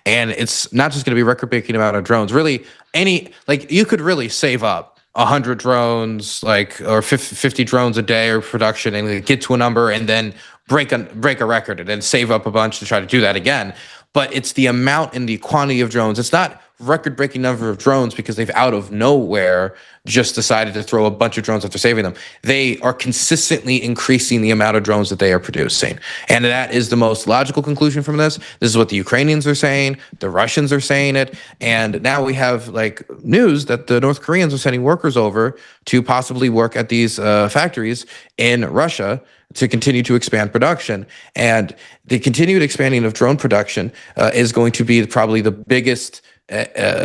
And it's not just going to be record-breaking amount of drones. Really, you could really save up 100 drones, like, or 50 drones a day or production, and like, get to a number and then break a record and then save up a bunch to try to do that again. But it's the amount and the quantity of drones. It's not record-breaking number of drones because they've out of nowhere just decided to throw a bunch of drones after saving them. They are consistently increasing the amount of drones that they are producing. And that is the most logical conclusion from this. This is what the Ukrainians are saying. The Russians are saying it. And now we have like news that the North Koreans are sending workers over to possibly work at these factories in Russia to continue to expand production. And the continued expanding of drone production is going to be probably the biggest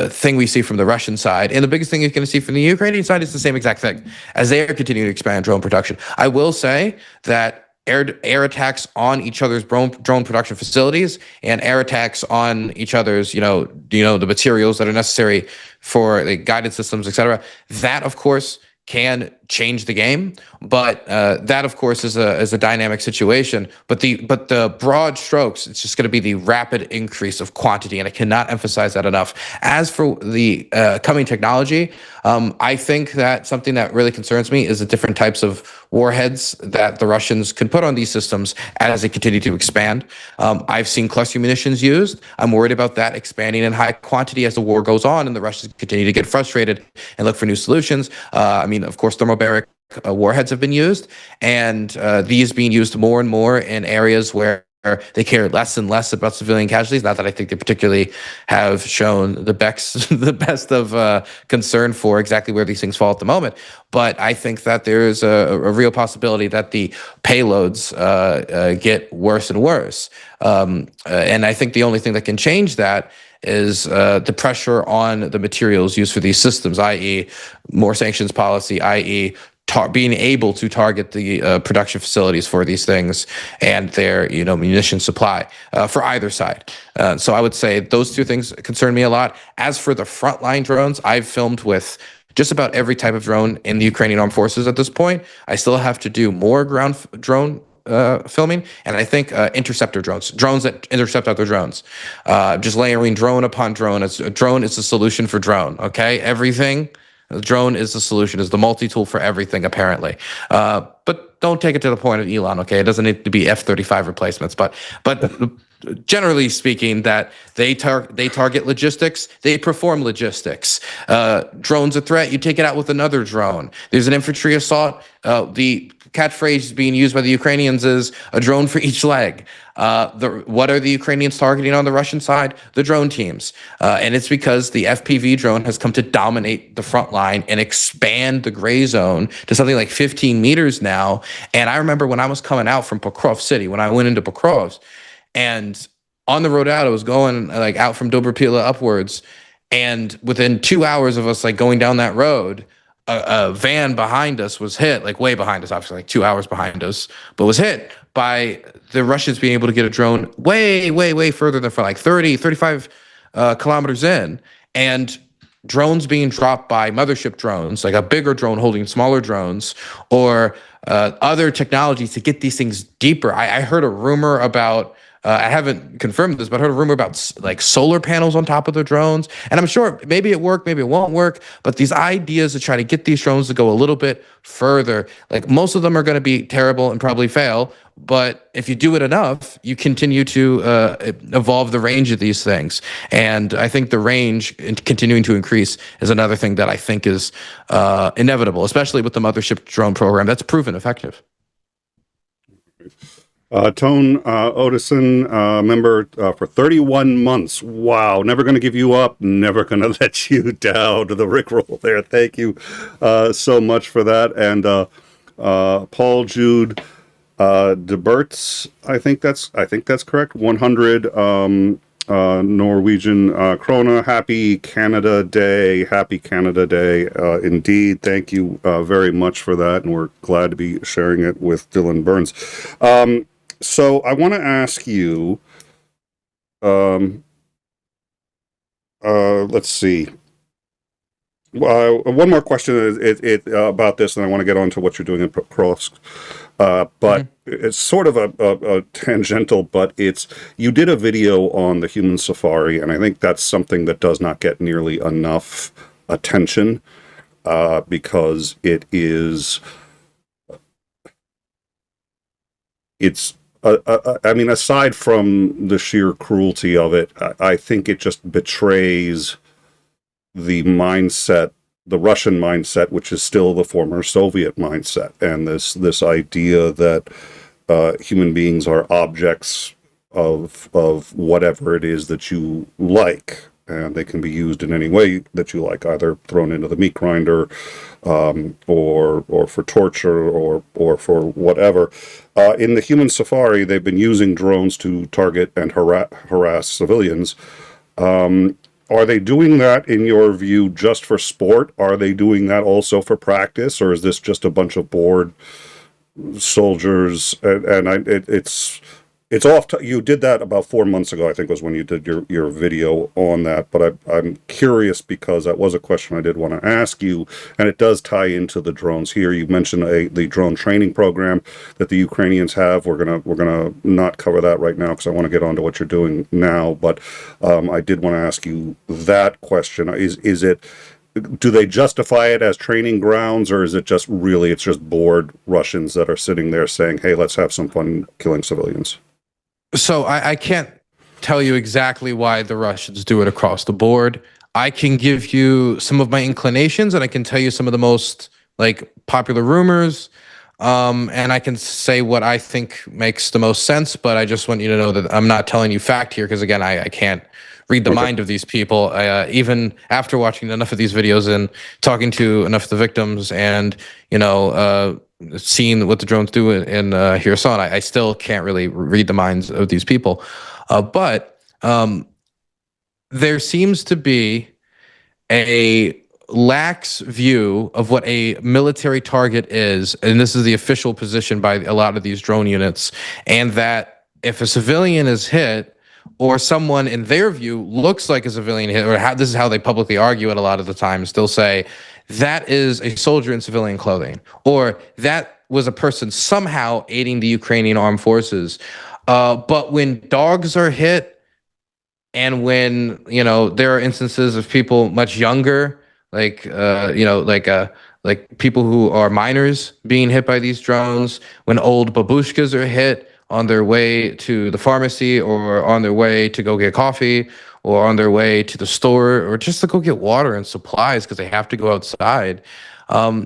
thing we see from the Russian side. And the biggest thing you're going to see from the Ukrainian side is the same exact thing as they are continuing to expand drone production. I will say that air attacks on each other's drone production facilities and air attacks on each other's, the materials that are necessary for the guided systems, etc. That, of course, can change the game, but that, of course, is a dynamic situation. But the broad strokes, it's just going to be the rapid increase of quantity, and I cannot emphasize that enough. As for the coming technology, I think that something that really concerns me is the different types of warheads that the Russians can put on these systems as they continue to expand. I've seen cluster munitions used. I'm worried about that expanding in high quantity as the war goes on and the Russians continue to get frustrated and look for new solutions. Of course, thermobaric warheads have been used, and these being used more and more in areas where they care less and less about civilian casualties. Not that I think they particularly have shown the best of concern for exactly where these things fall at the moment. But I think that there is a real possibility that the payloads get worse and worse. And I think the only thing that can change that is the pressure on the materials used for these systems, i.e. more sanctions policy, i.e. being able to target the production facilities for these things and their munition supply for either side. So I would say those two things concern me a lot. As for the frontline drones, I've filmed with just about every type of drone in the Ukrainian armed forces at this point. I still have to do more ground drone filming, and I think interceptor drones that intercept other drones. Just layering drone upon drone. A drone is the solution for drone. Okay, everything. The drone is the solution, is the multi-tool for everything, apparently. But don't take it to the point of Elon, okay? It doesn't need to be F-35 replacements, but generally speaking, that they target logistics, they perform logistics. Drone's a threat, you take it out with another drone. There's an infantry assault. The catchphrase being used by the Ukrainians is a drone for each leg. What are the Ukrainians targeting on the Russian side? The drone teams. And it's because the FPV drone has come to dominate the front line and expand the gray zone to something like 15 meters now. And I remember when I was coming out from Pokrov City, when I went into Pokrovsk, and on the road out, I was going like out from Dobrapila upwards. And within 2 hours of us like going down that road, a van behind us was hit, like way behind us, obviously like 2 hours behind us, but was hit by the Russians being able to get a drone way, way, way further than for like 30, 35 kilometers in. And drones being dropped by mothership drones, like a bigger drone holding smaller drones, or other technologies to get these things deeper. I heard a rumor about, I haven't confirmed this, but I heard a rumor about like solar panels on top of the drones. And I'm sure maybe it worked, maybe it won't work. But these ideas to try to get these drones to go a little bit further, like most of them are going to be terrible and probably fail. But if you do it enough, you continue to evolve the range of these things. And I think the range continuing to increase is another thing that I think is inevitable, especially with the mothership drone program. That's proven effective. Tone Odison, member for 31 months. Wow, never going to give you up, never going to let you down. To the Rickroll there. Thank you so much for that. And Paul Jude DeBertz, I think that's correct. 100 Norwegian krona. Happy Canada Day. Happy Canada Day indeed. Thank you very much for that, and we're glad to be sharing it with Dylan Burns. So I want to ask you, let's see. One more question about this, and I want to get on to what you're doing in Pokrovsk. But it's sort of a tangential, but you did a video on the human safari, and I think that's something that does not get nearly enough attention. because I mean, aside from the sheer cruelty of it, I think it just betrays the mindset, the Russian mindset, which is still the former Soviet mindset, and this idea that human beings are objects of whatever it is that you like, and they can be used in any way that you like, either thrown into the meat grinder, or for torture, or for whatever. In the human safari, they've been using drones to target and harass civilians. Are they doing that, in your view, just for sport? Are they doing that also for practice, or is this just a bunch of bored soldiers? It's off. You did that about 4 months ago, I think, was when you did your video on that. But I'm curious, because that was a question I did want to ask you, and it does tie into the drones here. You mentioned the drone training program that the Ukrainians have. We're gonna not cover that right now, because I want to get on to what you're doing now. But I did want to ask you that question. Is it? Do they justify it as training grounds, or is it just really, it's just bored Russians that are sitting there saying, "Hey, let's have some fun killing civilians"? So I can't tell you exactly why the Russians do it across the board. I can give you some of my inclinations, and I can tell you some of the most like popular rumors. And I can say what I think makes the most sense, but I just want you to know that I'm not telling you fact here, because again, I can't read the mind of these people. Even after watching enough of these videos and talking to enough of the victims, and seeing what the drones do in Kherson, I still can't really read the minds of these people. But there seems to be a lax view of what a military target is, and this is the official position by a lot of these drone units, and that if a civilian is hit, or someone in their view looks like a civilian hit, or this is how they publicly argue it a lot of the times, they'll say that is a soldier in civilian clothing, or that was a person somehow aiding the Ukrainian armed forces. But when dogs are hit, and when there are instances of people much younger, like people who are minors being hit by these drones, when old babushkas are hit on their way to the pharmacy, or on their way to go get coffee, or on their way to the store, or just to go get water and supplies because they have to go outside.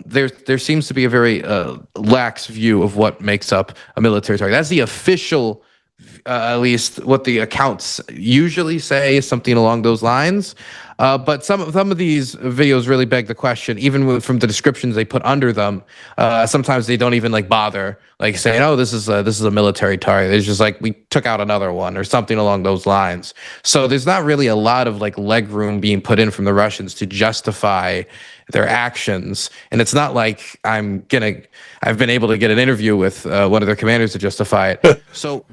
There seems to be a very lax view of what makes up a military target. That's the official, at least what the accounts usually say, is something along those lines. But some of these videos really beg the question, even from the descriptions they put under them. Sometimes they don't even bother saying, "Oh, this is a military target." It's just we took out another one, or something along those lines. So there's not really a lot of leg room being put in from the Russians to justify their actions. And it's not like I've been able to get an interview with one of their commanders to justify it. So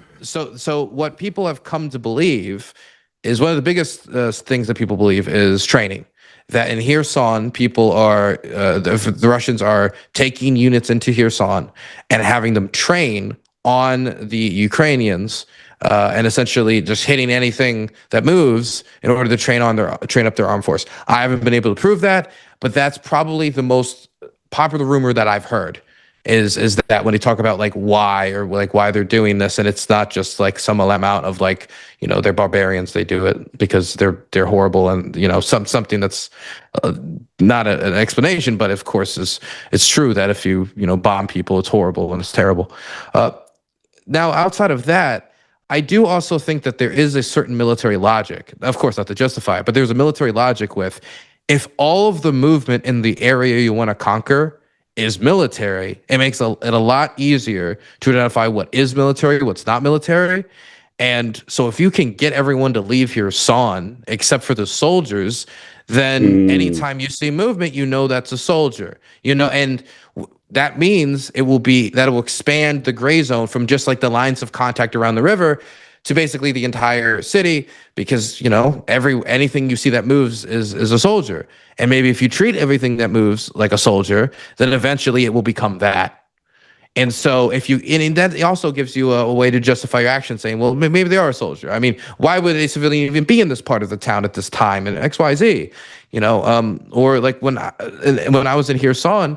what people have come to believe is, one of the biggest things that people believe is training. That in Kherson, people are the Russians are taking units into Kherson and having them train on the Ukrainians, and essentially just hitting anything that moves in order to train up their armed force. I haven't been able to prove that, but that's probably the most popular rumor that I've heard. Is that when they talk about why they're doing this, and it's not just some amount of they're barbarians, they do it because they're horrible, and something that's not an explanation, but of course it's true that if you bomb people, it's horrible and it's terrible. Now, outside of that, I do also think that there is a certain military logic, of course not to justify it, but there's a military logic with, if all of the movement in the area you want to conquer is military, it makes it a lot easier to identify what is military, what's not military. And so if you can get everyone to leave Kherson, except for the soldiers, then anytime you see movement, that's a soldier, and that means it will expand the gray zone from just the lines of contact around the river to basically the entire city, because anything you see that moves is a soldier. And maybe if you treat everything that moves like a soldier, then eventually it will become that. And so if you, and that also gives you a way to justify your action, saying, well, maybe they are a soldier. I mean, why would a civilian even be in this part of the town at this time and XYZ, or like when I was in Kherson,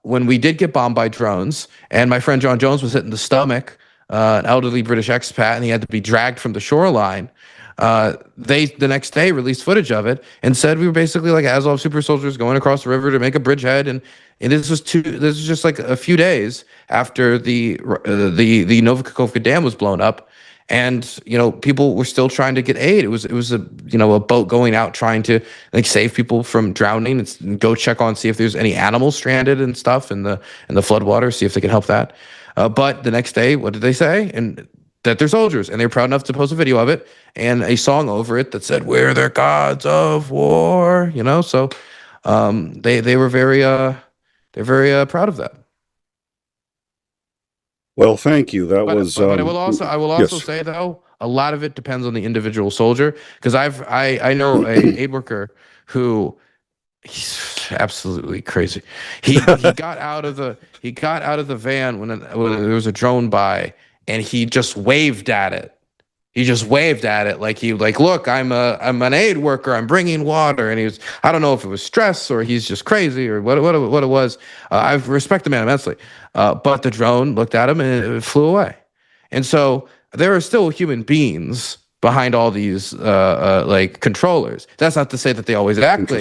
when we did get bombed by drones and my friend John Jones was hit in the stomach, an elderly British expat, and he had to be dragged from the shoreline. They the next day released footage of it and said we were basically like Azov super soldiers going across the river to make a bridgehead, and this was just like a few days after the Novakhovka Dam was blown up, and people were still trying to get aid. It was a boat going out trying to like save people from drowning and go check on, see if there's any animals stranded and stuff in the floodwater, see if they can help that. But the next day, what did they say? And that they're soldiers, and they're proud enough to post a video of it and a song over it that said "We're the gods of war." So they were very they're very proud of that. Well, thank you. That But, was. but I will also yes. say though, a lot of it depends on the individual soldier, because I know a aid worker who, he's absolutely crazy. He got out of the van when there was a drone by, and he just waved at it. He just waved at it like look, I'm an aid worker. I'm bringing water, and he was, I don't know if it was stress or he's just crazy or what it was. I respect the man immensely, but the drone looked at him and it flew away. And so there are still human beings behind all these like controllers. That's not to say that they always act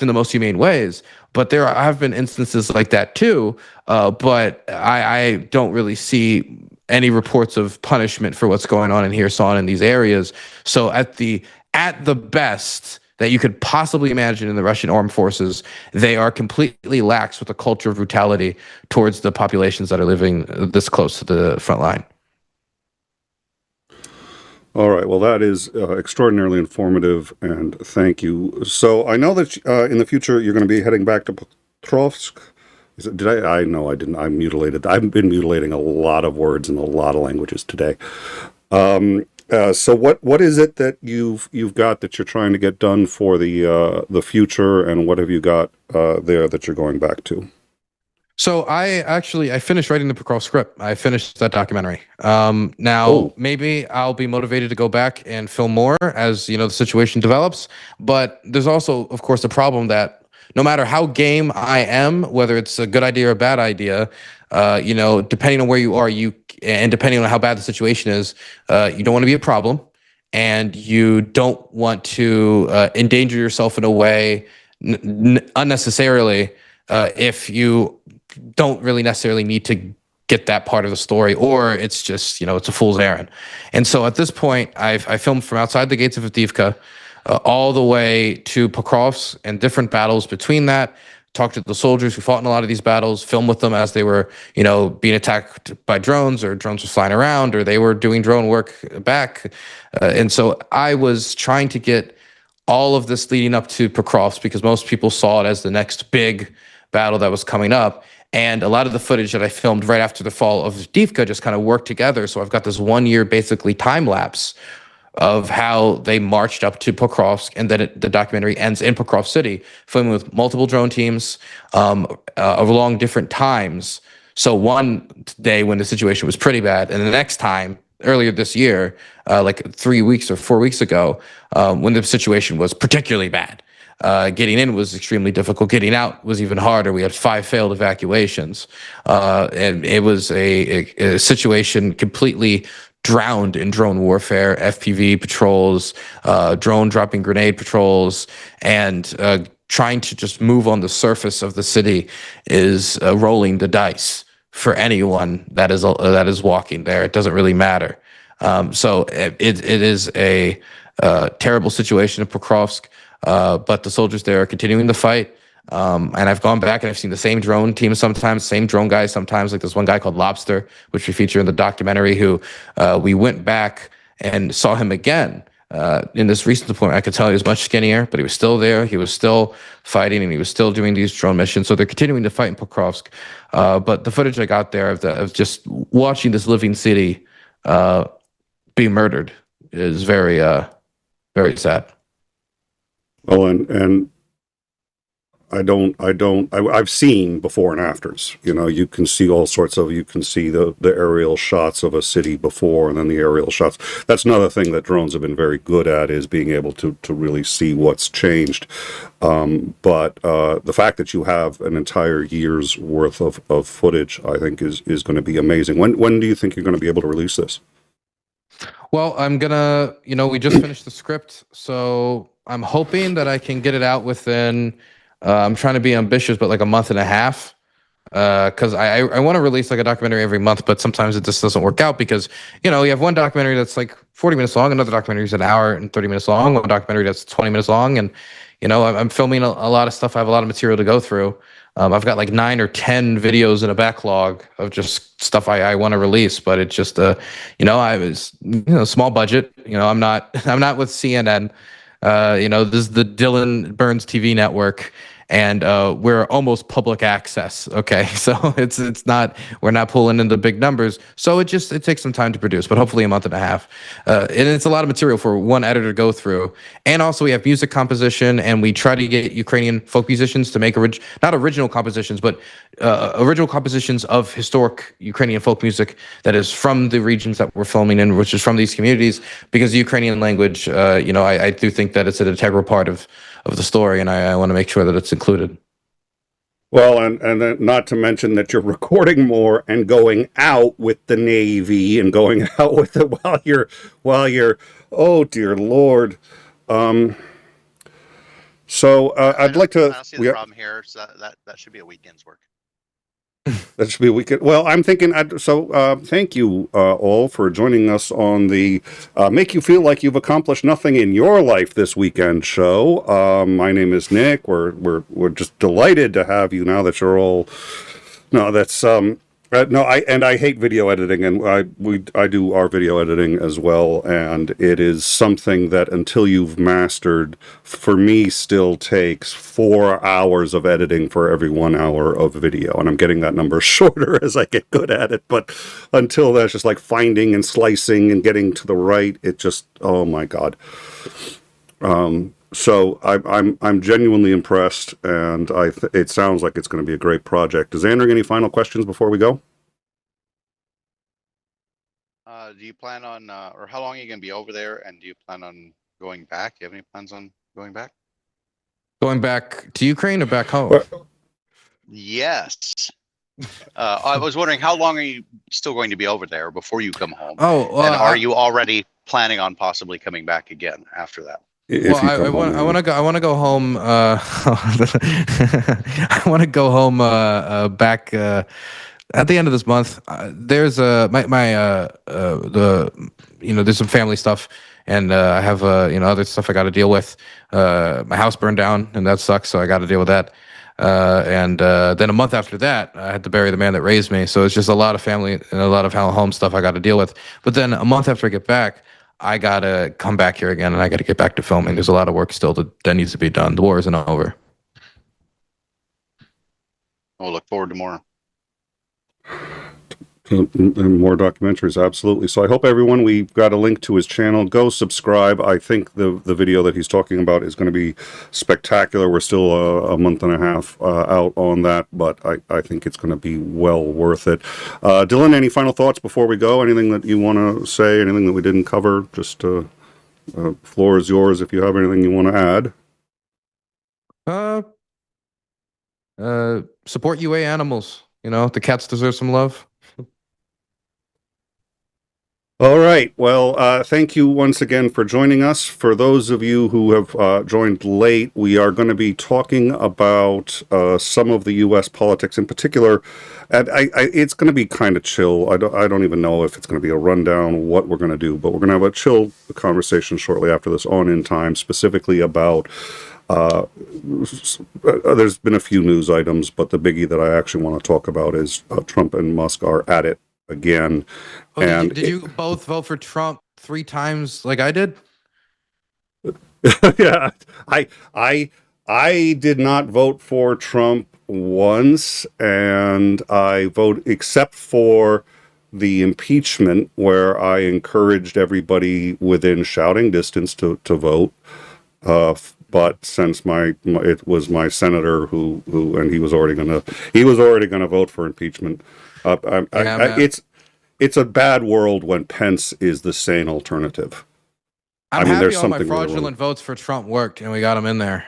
in the most humane ways, but there have been instances like that too. But I don't really see any reports of punishment for what's going on in Kherson in these areas. So at the best that you could possibly imagine in the Russian armed forces, they are completely lax with a culture of brutality towards the populations that are living this close to the front line. All right. Well, that is extraordinarily informative, and thank you. So I know that in the future you're going to be heading back to Petrovsk. I know I didn't. I'm mutilated. I've been mutilating a lot of words in a lot of languages today. So what is it that you've got that you're trying to get done for the future, and what have you got there that you're going back to? So I finished writing the Prokofiev script. I finished that documentary. Maybe I'll be motivated to go back and film more as the situation develops. But there's also, of course, the problem that no matter how game I am, whether it's a good idea or a bad idea, depending on where you are, and depending on how bad the situation is, you don't want to be a problem, and you don't want to endanger yourself in a way unnecessarily if you don't really necessarily need to get that part of the story, or it's just it's a fool's errand. And so at this point, I filmed from outside the gates of Avdiivka all the way to Pokrovsk and different battles between that. Talked to the soldiers who fought in a lot of these battles, filmed with them as they were, being attacked by drones, or drones were flying around, or they were doing drone work back. And so I was trying to get all of this leading up to Pokrovsk, because most people saw it as the next big battle that was coming up. And a lot of the footage that I filmed right after the fall of Avdiivka just kind of worked together. So I've got this 1 year basically time lapse of how they marched up to Pokrovsk, and then the documentary ends in Pokrovsk City, filming with multiple drone teams along different times. So one day when the situation was pretty bad, and the next time earlier this year, like 3 weeks or 4 weeks ago, when the situation was particularly bad. Getting in was extremely difficult. Getting out was even harder. We had 5 failed evacuations. And it was a situation completely drowned in drone warfare, FPV patrols, drone dropping grenade patrols, and trying to just move on the surface of the city is rolling the dice for anyone that is walking there. It doesn't really matter. So it is a terrible situation in Pokrovsk, but the soldiers there are continuing to fight. And I've gone back and I've seen the same drone team sometimes, same drone guys sometimes, like this one guy called Lobster, which we feature in the documentary, who we went back and saw him again in this recent deployment. I could tell he was much skinnier, but he was still there. He was still fighting, and he was still doing these drone missions. So they're continuing to fight in Pokrovsk. But the footage I got there of just watching this living city be murdered is very, very sad. Well, and I've seen before and afters. You know, you can see all sorts of, you can see the aerial shots of a city before and then the aerial shots. That's another thing that drones have been very good at, is being able to really see what's changed. But the fact that you have an entire year's worth of footage, I think is going to be amazing. When do you think you're going to be able to release this? Well, I'm gonna, we just finished the script, so I'm hoping that I can get it out within. I'm trying to be ambitious, but like a month and a half, because I want to release like a documentary every month, but sometimes it just doesn't work out because you have one documentary that's like 40 minutes long, another documentary is an hour and 30 minutes long, one documentary that's 20 minutes long, and I'm filming a lot of stuff. I have a lot of material to go through. I've got like 9 or 10 videos in a backlog of just stuff I want to release, but it's just I was small budget. I'm not with CNN. This is the Dylan Burns TV network, and we're almost public access. Okay, so it's not, we're not pulling in the big numbers, so it takes some time to produce, but hopefully a month and a half. And it's a lot of material for one editor to go through. And also we have music composition, and we try to get Ukrainian folk musicians to make not original compositions, but original compositions of historic Ukrainian folk music that is from the regions that we're filming in, which is from these communities, because the Ukrainian language, I do think that it's an integral part of the story, and I want to make sure that it's included. Well, and then not to mention that you're recording more and going out with the Navy and going out with it while you're oh dear Lord. So I'd like to. I don't see the problem here. So that should be a weekend's work. That should be a weekend. Well, I'm thinking, thank you all for joining us on the Make You Feel Like You've Accomplished Nothing in Your Life this weekend show. My name is Nick. We're just delighted to have you now that you're all. No, that's I hate video editing, and I do our video editing as well, and it is something that until you've mastered, for me, still takes 4 hours of editing for every 1 hour of video, and I'm getting that number shorter as I get good at it. But until that's just like finding and slicing and getting to the right, it just, oh my god. So I'm genuinely impressed, and it sounds like it's going to be a great project. Does Andrew any final questions before we go? Do you plan on, or how long are you going to be over there? And do you plan on going back? Do you have any plans on going back? Going back to Ukraine or back home? Yes. I was wondering, how long are you still going to be over there before you come home? Oh, and are you already planning on possibly coming back again after that? I want to go. I want to go home. I want to go home back at the end of this month. There's there's some family stuff, and I have other stuff I got to deal with. My house burned down, and that sucks. So I got to deal with that. And then a month after that, I had to bury the man that raised me. So it's just a lot of family and a lot of home stuff I got to deal with. But then a month after I get back, I gotta come back here again, and I gotta get back to filming. There's a lot of work still that needs to be done. The war isn't over. We'll look forward to more. And more documentaries, absolutely. So I hope everyone, we've got a link to his channel. Go subscribe. I think the video that he's talking about is going to be spectacular. We're still a month and a half out on that, but I think it's going to be well worth it. Dylan, any final thoughts before we go? Anything that you want to say? Anything that we didn't cover? Just floor is yours if you have anything you want to add. Support UA animals. The cats deserve some love. All right. Well, thank you once again for joining us. For those of you who have joined late, we are going to be talking about some of the U.S. politics in particular. And it's going to be kind of chill. I don't even know if it's going to be a rundown of what we're going to do, but we're going to have a chill conversation shortly after this on In Time, specifically about there's been a few news items, but the biggie that I actually want to talk about is Trump and Musk are at it again. Oh, and did you both vote for Trump 3 times like I did? Yeah, I did not vote for Trump once, and I vote except for the impeachment, where I encouraged everybody within shouting distance to vote. But since it was my senator who and he was already gonna vote for impeachment. It's a bad world when Pence is the sane alternative. I'm happy all my fraudulent votes for Trump worked, and we got him in there.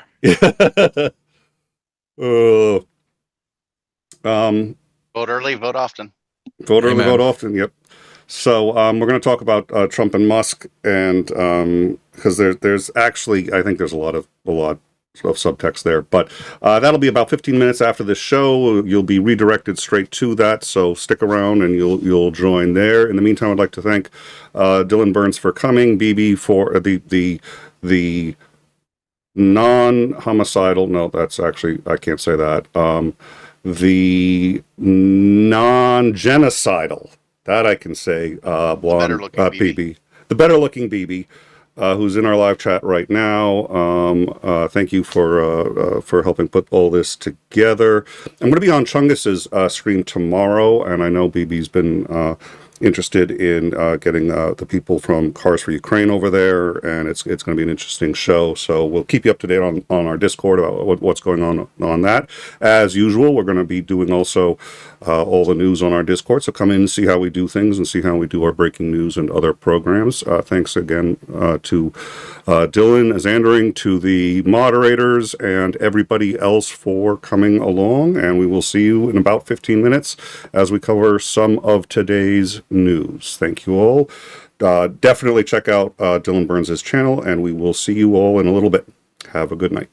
Vote early, vote often. Vote early, vote often. Yep. So we're going to talk about Trump and Musk, and because there's actually, I think there's a lot of subtext there, but that'll be about 15 minutes after this show. You'll be redirected straight to that, so stick around and you'll join there. In the meantime, I'd like to thank Dylan Burns for coming, BB for the non-homicidal. No, that's actually, I can't say that. The non-genocidal. That I can say, blonde BB. The better-looking BB, who's in our live chat right now. Thank you for helping put all this together. I'm going to be on Chungus's stream tomorrow, and I know BB's been interested in getting the people from Cars for Ukraine over there, and it's going to be an interesting show. So we'll keep you up to date on our Discord about what's going on that. As usual, we're going to be doing also all the news on our Discord. So come in and see how we do things and see how we do our breaking news and other programs. Thanks again to Dylan Azandering, to the moderators, and everybody else for coming along. And we will see you in about 15 minutes as we cover some of today's news. Thank you all. Definitely check out Dylan Burns' channel, and we will see you all in a little bit. Have a good night.